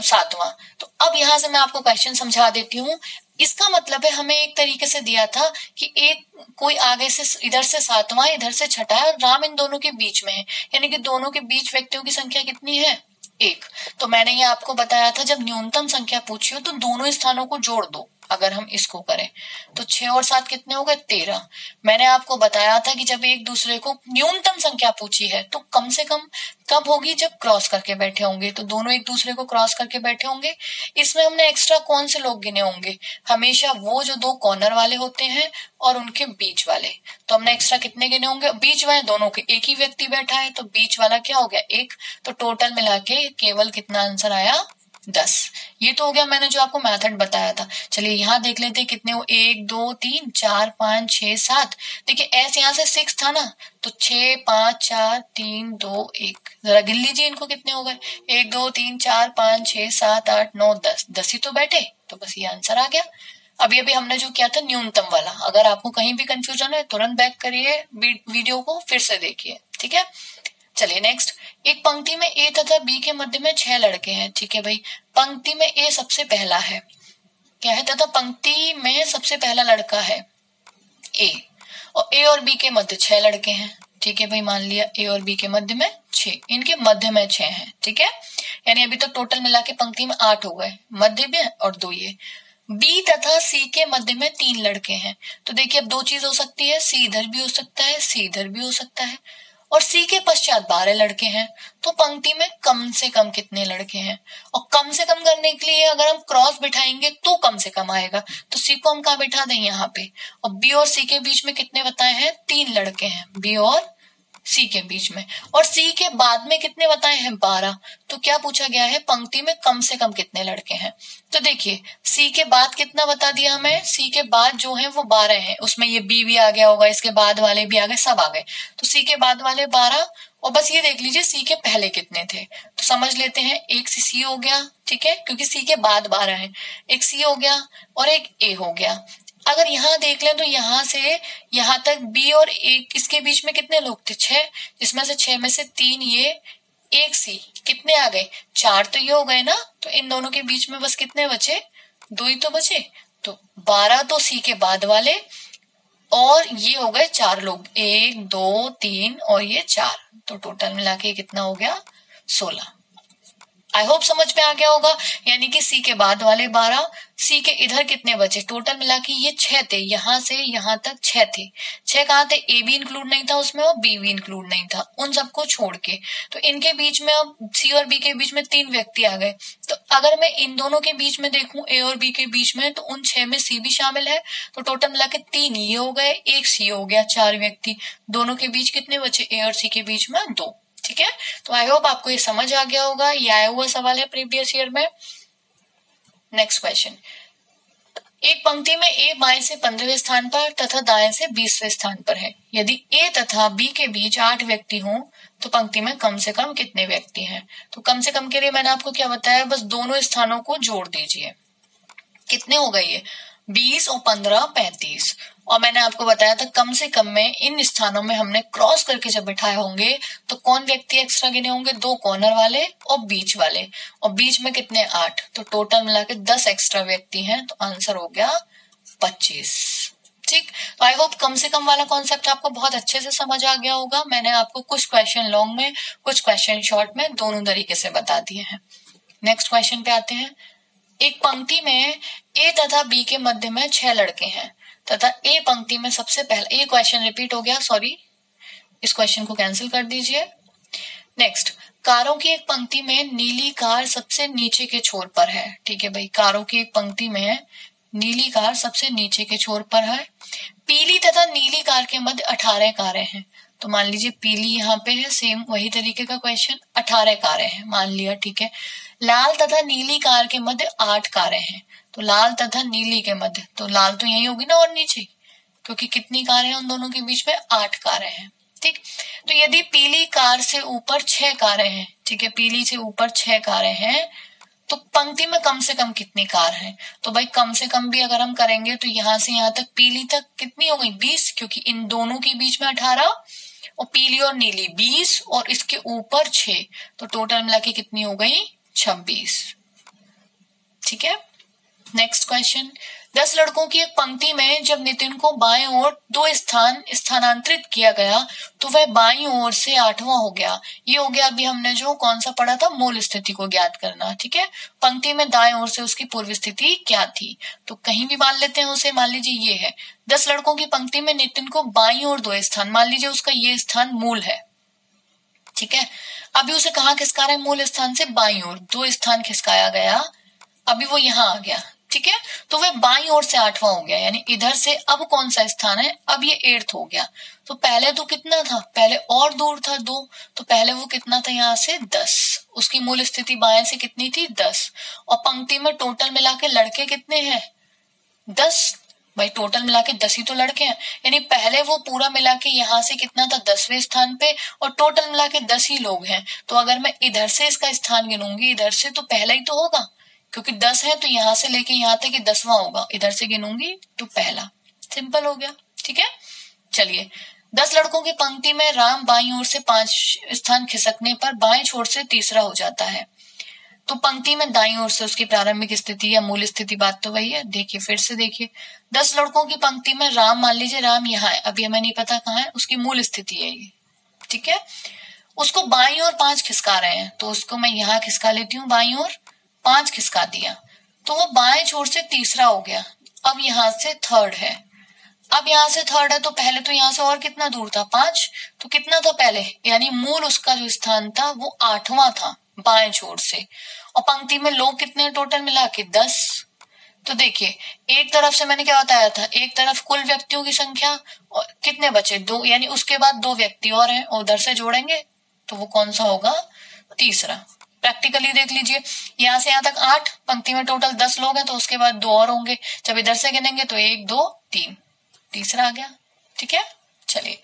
7वां। तो अब यहाँ से मैं आपको क्वेश्चन समझा देती हूँ। इसका मतलब है हमें एक तरीके से दिया था कि एक कोई आगे से इधर से 7वां इधर से छठा है और राम इन दोनों के बीच में है, यानी कि दोनों के बीच व्यक्तियों की संख्या कितनी है, 1। तो मैंने ये आपको बताया था जब न्यूनतम संख्या पूछी हो तो दोनों स्थानों को जोड़ दो। अगर हम इसको करें तो 6 और 7 कितने हो गए, 13। मैंने आपको बताया था कि जब एक दूसरे को न्यूनतम संख्या पूछी है तो कम से कम कब होगी, जब क्रॉस करके बैठे होंगे, तो दोनों एक दूसरे को क्रॉस करके बैठे होंगे। इसमें हमने एक्स्ट्रा कौन से लोग गिने होंगे, हमेशा वो जो 2 कॉर्नर वाले होते हैं और उनके बीच वाले, तो हमने एक्स्ट्रा कितने गिने होंगे, बीच वाले दोनों के एक ही व्यक्ति बैठा है तो बीच वाला क्या हो गया, 1, तो टोटल मिला के केवल कितना आंसर आया, 10। ये तो हो गया मैंने जो आपको मेथड बताया था। चलिए यहाँ देख लेते हैं कितने हो, 1 2 3 4 5 6 7। देखिए एस यहाँ से 6 था ना, तो 6 5 4 3 2 1। जरा गिन लीजिए इनको कितने हो गए, 1 2 3 4 5 6 7 8 9 10। 10 ही तो बैठे, तो बस ये आंसर आ गया। अभी अभी हमने जो किया था न्यूनतम वाला, अगर आपको कहीं भी कंफ्यूजन है तुरंत बैक करिए, वीडियो को फिर से देखिए, ठीक है। चलिए नेक्स्ट, एक पंक्ति में ए तथा बी के मध्य में 6 लड़के हैं, ठीक है भाई। पंक्ति में ए सबसे पहला है, क्या है, तथा पंक्ति में सबसे पहला लड़का है ए, और ए और बी के मध्य 6 लड़के हैं, ठीक है भाई। मान लिया ए और बी के मध्य में 6, इनके मध्य में 6 हैं, ठीक है। यानी अभी तक टोटल मिला के पंक्ति में 8 हो गए, मध्य में और 2 ये। बी तथा सी के मध्य में 3 लड़के हैं, तो देखिए अब 2 चीज हो सकती है, सी इधर भी हो सकता है, सी इधर भी हो सकता है। और सी के पश्चात 12 लड़के हैं, तो पंक्ति में कम से कम कितने लड़के हैं। और कम से कम करने के लिए अगर हम क्रॉस बिठाएंगे तो कम से कम आएगा, तो सी को हम कहाँ बिठा दें, यहाँ पे। और बी और सी के बीच में कितने बताए हैं, 3 लड़के हैं, बी और सी के बीच में। और सी के बाद में कितने बताए हैं, 12। तो क्या पूछा गया है, पंक्ति में कम से कम कितने लड़के हैं। तो देखिए सी के बाद कितना बता दिया हमें, सी के बाद जो है वो 12 है, उसमें ये बी भी आ गया होगा, इसके बाद वाले भी आ गए, सब आ गए। तो सी के बाद वाले 12, और बस ये देख लीजिए सी के पहले कितने थे। तो समझ लेते हैं, एक सी हो गया, ठीक है, क्योंकि सी के बाद 12 है, एक सी हो गया और एक ए हो गया। अगर यहाँ देख लें तो यहाँ से यहाँ तक बी और एक इसके बीच में कितने लोग थे, 6, जिसमें से 6 में से 3 ये, एक सी, कितने आ गए, 4 तो ये हो गए ना। तो इन दोनों के बीच में बस कितने बचे, 2 ही तो बचे। तो 12 तो सी के बाद वाले, और ये हो गए 4 लोग, 1 2 3 और ये 4, तो टोटल मिला के कितना हो गया, 16। आई होप समझ में आ गया होगा। यानी कि सी के बाद वाले 12, सी के इधर कितने बचे, टोटल मिला के ये 6 थे, यहां से यहां तक 6 थे। 6 कहाँ थे, ए भी इंक्लूड नहीं था उसमें और बी भी इंक्लूड नहीं था, उन सबको छोड़ के। तो इनके बीच में अब सी और बी के बीच में 3 व्यक्ति आ गए। तो अगर मैं इन दोनों के बीच में देखूं, ए और बी के बीच में, तो उन 6 में सी भी शामिल है, तो टोटल मिला के 3 ये हो गए, एक सी हो गया, 4 व्यक्ति। दोनों के बीच कितने बचे, ए और सी के बीच में 2, ठीक है। तो आई होप आपको ये समझ आ गया होगा, ये आया हुआ सवाल है प्रीवियस ईयर में। नेक्स्ट क्वेश्चन, एक पंक्ति में ए बाएं से 15वें स्थान पर तथा दाएं से 20वें स्थान पर है। यदि ए तथा बी के बीच 8 व्यक्ति हों तो पंक्ति में कम से कम कितने व्यक्ति हैं। तो कम से कम के लिए मैंने आपको क्या बताया, बस दोनों स्थानों को जोड़ दीजिए। कितने हो गए ये, 20 और 15 35। और मैंने आपको बताया था कम से कम में इन स्थानों में हमने क्रॉस करके जब बिठाए होंगे तो कौन व्यक्ति एक्स्ट्रा गिने होंगे, 2 कॉर्नर वाले और बीच वाले, और बीच में कितने 8, तो टोटल मिला के 10 एक्स्ट्रा व्यक्ति हैं, तो आंसर हो गया 25। ठीक, तो आई होप कम से कम वाला कॉन्सेप्ट आपको बहुत अच्छे से समझ आ गया होगा। मैंने आपको कुछ क्वेश्चन लॉन्ग में, कुछ क्वेश्चन शॉर्ट में, दोनों तरीके से बता दिए हैं। नेक्स्ट क्वेश्चन पे आते हैं। एक पंक्ति में ए तथा बी के मध्य में 6 लड़के हैं तथा ए पंक्ति में सबसे पहला, ये क्वेश्चन रिपीट हो गया, सॉरी, इस क्वेश्चन को कैंसिल कर दीजिए। नेक्स्ट, कारों की एक पंक्ति में नीली कार सबसे नीचे के छोर पर है, ठीक है भाई। कारों की एक पंक्ति में नीली कार सबसे नीचे के छोर पर है। पीली तथा नीली कार के मध्य 18 कारें हैं, तो मान लीजिए पीली यहाँ पे है, सेम वही तरीके का क्वेश्चन, 18 कारें हैं मान लिया, ठीक है। लाल तथा नीली कार के मध्य 8 कारें हैं, तो लाल तथा नीली के मध्य, तो लाल तो यही होगी ना और नीचे, क्योंकि कितनी कारें हैं उन दोनों के बीच में, 8 कारें हैं, ठीक। तो यदि पीली कार से ऊपर 6 कारें हैं, ठीक है, पीली से ऊपर 6 कारें हैं, तो पंक्ति में कम से कम कितनी कार हैं। तो भाई कम से कम भी अगर हम करेंगे तो यहाँ से यहाँ तक पीली तक कितनी हो गई, 20, क्योंकि इन दोनों के बीच में 18, और पीली और नीली 20, और इसके ऊपर 6, तो टोटल मिला के कितनी हो गई, 26, ठीक है। नेक्स्ट क्वेश्चन, 10 लड़कों की एक पंक्ति में जब नितिन को बाएं ओर 2 स्थान स्थानांतरित किया गया तो वह बाईं ओर से 8वां हो गया। ये हो गया अभी हमने जो कौन सा पढ़ा था, मूल स्थिति को ज्ञात करना, ठीक है। पंक्ति में दाएं ओर से उसकी पूर्व स्थिति क्या थी, तो कहीं भी मान लेते हैं उसे, मान लीजिए ये है 10 लड़कों की पंक्ति में नितिन को बाईं ओर 2 स्थान, मान लीजिए उसका ये स्थान मूल है, ठीक है। अभी उसे कहाँ खिसका रहे हैं, मूल स्थान से बाईं ओर 2 स्थान खिसकाया गया, अभी वो यहाँ आ गया, ठीक है। तो वह बाईं ओर से 8वां हो गया, यानी इधर से अब कौन सा स्थान है, अब ये 8th हो गया। तो पहले तो कितना था, पहले और दूर था 2, तो पहले वो कितना था यहाँ से 10, उसकी मूल स्थिति बाएं से कितनी थी 10, और पंक्ति में टोटल मिला के लड़के कितने हैं 10। भाई टोटल मिला के 10 ही तो लड़के हैं, यानी पहले वो पूरा मिला के यहाँ से कितना था 10वें स्थान पे, और टोटल मिला के 10 ही लोग हैं। तो अगर मैं इधर से इसका स्थान गिनूंगी इधर से तो पहला ही तो होगा, क्योंकि 10 है तो यहाँ से लेके यहाँ तक 10वां होगा, इधर से गिनूंगी तो पहला। सिंपल हो गया, ठीक है। चलिए 10 लड़कों की पंक्ति में राम बाईं ओर से 5 स्थान खिसकने पर बाएं छोर से तीसरा हो जाता है। तो पंक्ति में दाईं ओर से उसकी प्रारंभिक स्थिति या मूल स्थिति, बात तो वही है। देखिए फिर से देखिए, 10 लड़कों की पंक्ति में राम, मान लीजिए राम यहाँ है, अभी हमें नहीं पता कहाँ है, उसकी मूल स्थिति है ये, ठीक है। उसको बाईं ओर 5 खिसका रहे हैं, तो उसको मैं यहाँ खिसका लेती हूँ, बाईं ओर 5 खिसका दिया, तो वो बाएं छोर से तीसरा हो गया। अब यहाँ से थर्ड है, अब यहाँ से थर्ड है, तो पहले तो यहाँ से और कितना दूर था 5, तो कितना था पहले, यानी मूल उसका जो स्थान था वो 8वां था बाएं छोर से। और पंक्ति में लोग कितने टोटल मिला के 10। तो देखिए एक तरफ से मैंने क्या बताया था, एक तरफ कुल व्यक्तियों की संख्या और कितने बचे 2, यानी उसके बाद 2 व्यक्ति और हैं, और उधर से जोड़ेंगे तो वो कौन सा होगा, तीसरा। प्रैक्टिकली देख लीजिए, यहाँ से यहाँ तक 8, पंक्ति में टोटल 10 लोग हैं, तो उसके बाद 2 और होंगे, जब इधर से गिनेंगे तो 1 2 3, तीसरा आ गया, ठीक है। चलिए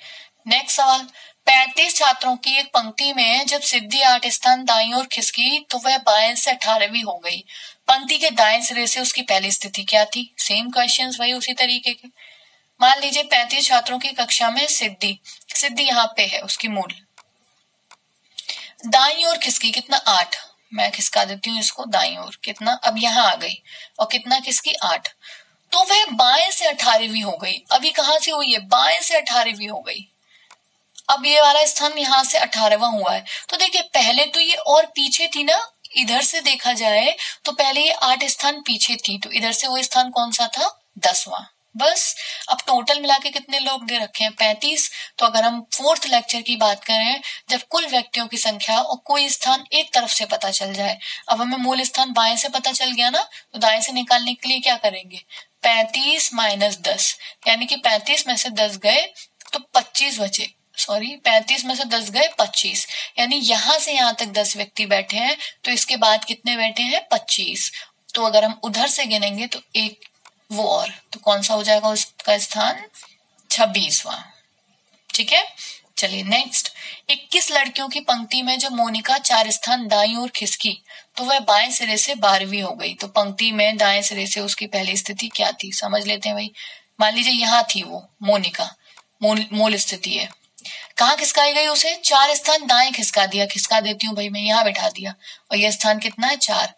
नेक्स्ट सवाल, 35 छात्रों की एक पंक्ति में जब सिद्धि 8 स्थान दाईं ओर खिसकी तो वह बाएं से 18वीं हो गई। पंक्ति के दाएं सिरे से उसकी पहली स्थिति क्या थी। सेम क्वेश्चंस वही उसी तरीके के। मान लीजिए 35 छात्रों की कक्षा में सिद्धि यहाँ पे है, उसकी मूल दाईं ओर खिसकी कितना 8, मैं खिसका देती हूँ इसको दाईं ओर, कितना अब यहाँ आ गई, और कितना खिसकी 8, तो वह बाएं से 18वीं हो गई। अभी कहां से हुई है, बाएं से 18वीं हो गई। अब ये वाला स्थान यहाँ से 18वां हुआ है। तो देखिए पहले तो ये और पीछे थी ना, इधर से देखा जाए तो पहले ये 8 स्थान पीछे थी, तो इधर से वो स्थान कौन सा था 10वां। बस अब टोटल मिला के कितने लोग दे रखे हैं 35। तो अगर हम 4th लेक्चर की बात करें, जब कुल व्यक्तियों की संख्या और कोई स्थान एक तरफ से पता चल जाए, अब हमें मूल स्थान बाएं से पता चल गया ना, तो दाएं से निकालने के लिए क्या करेंगे, 35 माइनस 10, यानी कि 35 में से 10 गए तो 25 बचे, 35 में से 10 गए 25, यानी यहां से यहां तक 10 व्यक्ति बैठे हैं, तो इसके बाद कितने बैठे हैं 25। तो अगर हम उधर से गिनेंगे तो एक वो और, तो कौन सा हो जाएगा उसका स्थान 26वां, ठीक है। चलिए नेक्स्ट, 21 लड़कियों की पंक्ति में जब मोनिका 4 स्थान दाईं ओर खिसकी तो वह बाएं सिरे से 12वीं हो गई। तो पंक्ति में दाएं सिरे से उसकी पहली स्थिति क्या थी, समझ लेते हैं भाई। मान लीजिए यहाँ थी वो मोनिका, मूल स्थिति है, कहाँ खिसकाई गई, उसे 4 स्थान दाएं खिसका दिया, खिसका देती हूँ भाई मैं, यहाँ बैठा दिया, और यह स्थान कितना है 4,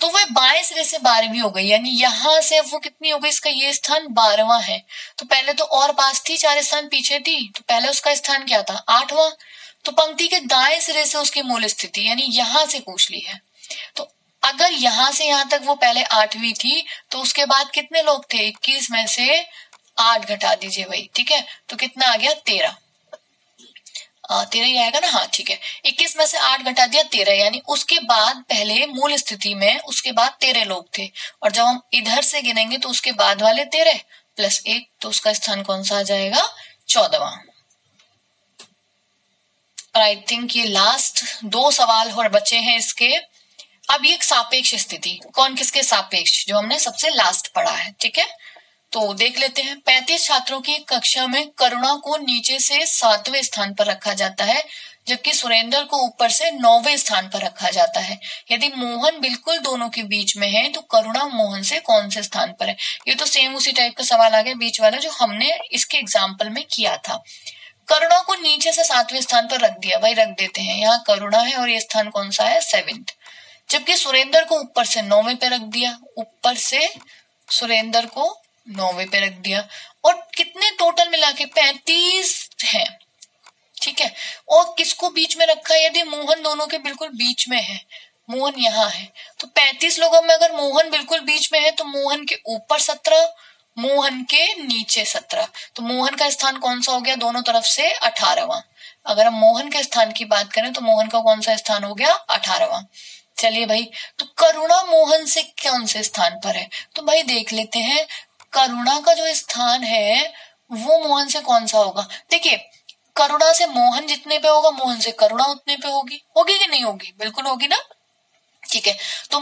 तो वह बाएं सिरे से 12वीं हो गई, यानी यहां से वो कितनी हो गई, इसका ये स्थान 12वां है। तो पहले तो और पास थी, 4 स्थान पीछे थी, तो पहले उसका स्थान क्या था 8वां। तो पंक्ति के दाएं सिरे से उसकी मूल स्थिति, यानी यहां से पूछ ली है। तो अगर यहां से यहां तक वो पहले 8वीं थी, तो उसके बाद कितने लोग थे, 21 में से 8 घटा दीजिए भाई, ठीक है, तो कितना आ गया 13 ही आएगा ना, हाँ ठीक है। 21 में से 8 घटा दिया 13, यानी उसके बाद पहले मूल स्थिति में उसके बाद 13 लोग थे, और जब हम इधर से गिनेंगे तो उसके बाद वाले 13 प्लस 1, तो उसका स्थान कौन सा आ जाएगा 14वां। और आई थिंक ये लास्ट 2 सवाल और बचे हैं इसके। अब ये एक सापेक्ष स्थिति, कौन किसके सापेक्ष, जो हमने सबसे लास्ट पढ़ा है, ठीक है। तो देख लेते हैं, 35 छात्रों की कक्षा में करुणा को नीचे से 7वें स्थान पर रखा जाता है, जबकि सुरेंद्र को ऊपर से 9वें स्थान पर रखा जाता है। यदि मोहन बिल्कुल दोनों के बीच में है तो करुणा मोहन से कौन से स्थान पर है। ये तो सेम उसी टाइप का सवाल आ गया बीच वाला, जो हमने इसके एग्जाम्पल में किया था। करुणा को नीचे से 7वें स्थान पर रख दिया, भाई रख देते हैं, यहाँ करुणा है और ये स्थान कौन सा है 7th। जबकि सुरेंद्र को ऊपर से 9वें पे रख दिया, ऊपर से सुरेंद्र को 9वें पे रख दिया, और कितने टोटल मिला के 35 है, ठीक है। और किसको बीच में रखा है, यदि मोहन दोनों के बिल्कुल बीच में है, मोहन यहाँ है, तो 35 लोगों में अगर मोहन बिल्कुल बीच में है तो मोहन के ऊपर 17, मोहन के नीचे 17, तो मोहन का स्थान कौन सा हो गया दोनों तरफ से 18वां। अगर हम मोहन के स्थान की बात करें तो मोहन का कौन सा स्थान हो गया 18वां। चलिए भाई, तो करुणा मोहन से कौन से स्थान पर है, तो भाई देख लेते हैं, करुणा का जो स्थान है वो मोहन से कौन सा होगा। देखिए करुणा से मोहन जितने पे होगा, मोहन से करुणा उतने पे होगी। होगी कि नहीं होगी? बिल्कुल होगी ना। ठीक है, तो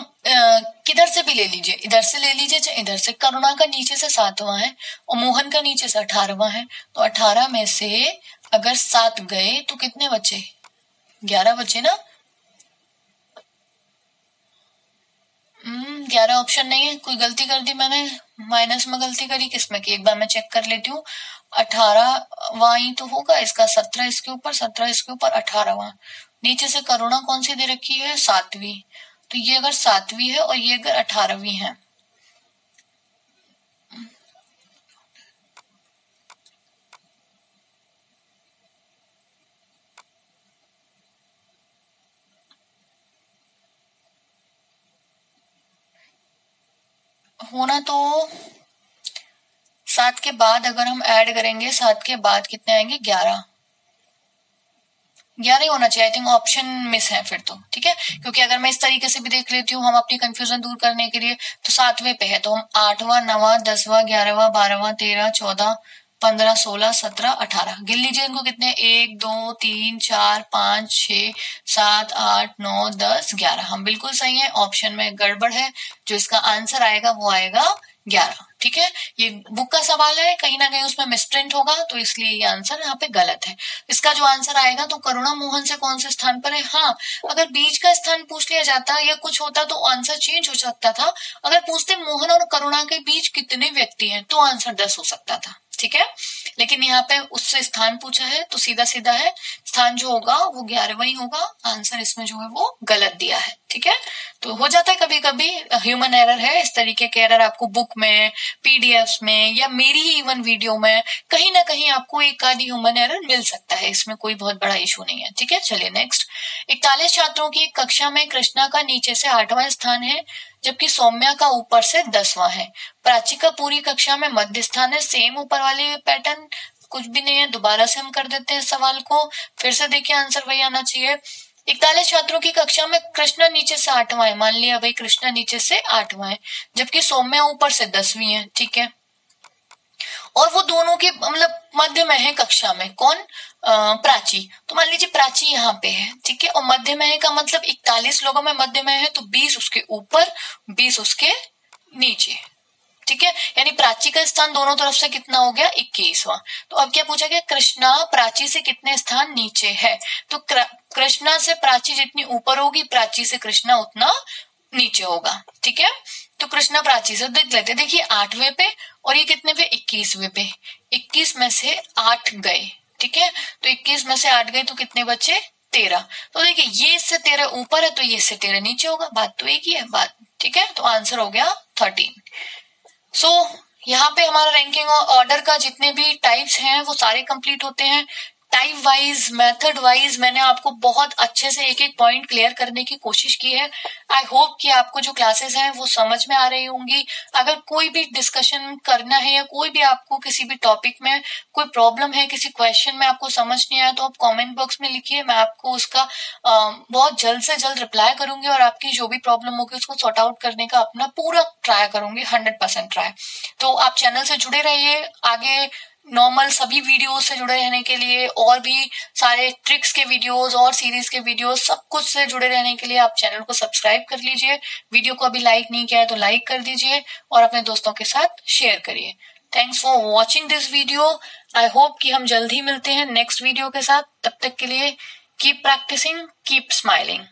किधर से भी ले लीजिए, इधर से ले लीजिए चाहे इधर से। करुणा का नीचे से 7वां है और मोहन का नीचे से 18वां है, तो 18 में से अगर 7 गए तो कितने बचे? 11 बचे ना। 11 ऑप्शन नहीं है। कोई गलती कर दी मैंने, माइनस में गलती करी, किसमें की? एक बार मैं चेक कर लेती हूँ। 18वां ही तो होगा इसका, 17 इसके ऊपर, 17 इसके ऊपर, 18वां। नीचे से करुणा कौन सी दे रखी है? 7वीं। तो ये अगर 7वीं है और ये अगर 18वीं है, होना तो 7 के बाद अगर हम ऐड करेंगे, 7 के बाद कितने आएंगे? 11 ही होना चाहिए। आई थिंक ऑप्शन मिस है फिर तो। ठीक है, क्योंकि अगर मैं इस तरीके से भी देख लेती हूँ हम अपनी कंफ्यूजन दूर करने के लिए, तो 7वें पे है तो हम 8वां, 9वां, 10वां, 11वां, 12वां, 13, 14, 15, 16, 17, 18 गिन लीजिए इनको कितने? 1, 2, 3, 4, 5, 6, 7, 8, 9, 10, 11। हम बिल्कुल सही है, ऑप्शन में गड़बड़ है। जो इसका आंसर आएगा वो आएगा 11। ठीक है, ये बुक का सवाल है, कहीं ना कहीं उसमें मिसप्रिंट होगा, तो इसलिए ये आंसर यहाँ पे गलत है। इसका जो आंसर आएगा, तो करुणा मोहन से कौन से स्थान पर है? हाँ, अगर बीच का स्थान पूछ लिया जाता या कुछ होता तो आंसर चेंज हो सकता था। अगर पूछते मोहन और करुणा के बीच कितने व्यक्ति हैं, तो आंसर 10 हो सकता था। ठीक है, लेकिन यहाँ पे उससे स्थान पूछा है, तो सीधा सीधा है, स्थान जो होगा वो 11वां ही होगा। आंसर इसमें जो है वो गलत दिया है। ठीक है, तो हो जाता है कभी कभी, ह्यूमन एरर है। इस तरीके के एरर आपको बुक में, पीडीएफ में, या मेरी ही इवन वीडियो में कहीं ना कहीं आपको एक आधी ह्यूमन एरर मिल सकता है। इसमें कोई बहुत बड़ा इशू नहीं है। ठीक है, चलिए नेक्स्ट। 41 छात्रों की कक्षा में कृष्णा का नीचे से 8वां स्थान है, जबकि सौम्या का ऊपर से 10वां है। प्राची का पूरी कक्षा में मध्य स्थान है। सेम ऊपर वाले पैटर्न, कुछ भी नहीं है। दोबारा से हम कर देते हैं सवाल को, फिर से देखिए आंसर वही आना चाहिए। 41 छात्रों की कक्षा में कृष्णा नीचे से 8वां है। मान लिया भाई कृष्णा नीचे से 8वां है, जबकि सौम्या ऊपर से 10वीं है। ठीक है, और वो दोनों के मतलब मध्य में है कक्षा में। कौन? प्राची। तो मान लीजिए प्राची यहाँ पे है। ठीक है, और मध्य में है का मतलब 41 लोगों में मध्य में है, तो 20 उसके ऊपर, 20 उसके नीचे। ठीक है, यानी प्राची का स्थान दोनों तरफ से कितना हो गया? 21वां। तो अब क्या पूछा गया? कृष्णा प्राची से कितने स्थान नीचे है? तो कृष्णा से प्राची जितनी ऊपर होगी, प्राची से कृष्णा उतना नीचे होगा। ठीक है, तो कृष्णा प्राची से देख लेते। देखिए 8वें पे और ये कितने पे? 21वें पे। 21 में से 8 गए। ठीक है, तो 21 में से 8 गए तो कितने बचे? 13। तो देखिए ये इससे 13 ऊपर है, तो ये इससे 13 नीचे होगा। बात तो एक ही है बात। ठीक है, तो आंसर हो गया 13। यहाँ पे हमारा रैंकिंग और ऑर्डर का जितने भी टाइप्स हैं वो सारे कंप्लीट होते हैं। टाइप वाइज, मेथड वाइज मैंने आपको बहुत अच्छे से एक एक पॉइंट क्लियर करने की कोशिश की है। आई होप कि आपको जो क्लासेस हैं वो समझ में आ रही होंगी। अगर कोई भी डिस्कशन करना है या कोई भी आपको किसी भी टॉपिक में कोई प्रॉब्लम है, किसी क्वेश्चन में आपको समझ नहीं आया, तो आप कमेंट बॉक्स में लिखिए। मैं आपको उसका बहुत जल्द से जल्द रिप्लाई करूंगी और आपकी जो भी प्रॉब्लम होगी उसको सॉर्ट आउट करने का अपना पूरा ट्राई करूंगी, 100% ट्राई। तो आप चैनल से जुड़े रहिए। आगे नॉर्मल सभी वीडियोस से जुड़े रहने के लिए, और भी सारे ट्रिक्स के वीडियोस और सीरीज के वीडियोस, सब कुछ से जुड़े रहने के लिए आप चैनल को सब्सक्राइब कर लीजिए। वीडियो को अभी लाइक नहीं किया है तो लाइक कर दीजिए और अपने दोस्तों के साथ शेयर करिए। Thanks for watching this video. I hope कि हम जल्द ही मिलते हैं नेक्स्ट वीडियो के साथ। तब तक के लिए कीप प्रैक्टिसिंग, कीप स्माइलिंग।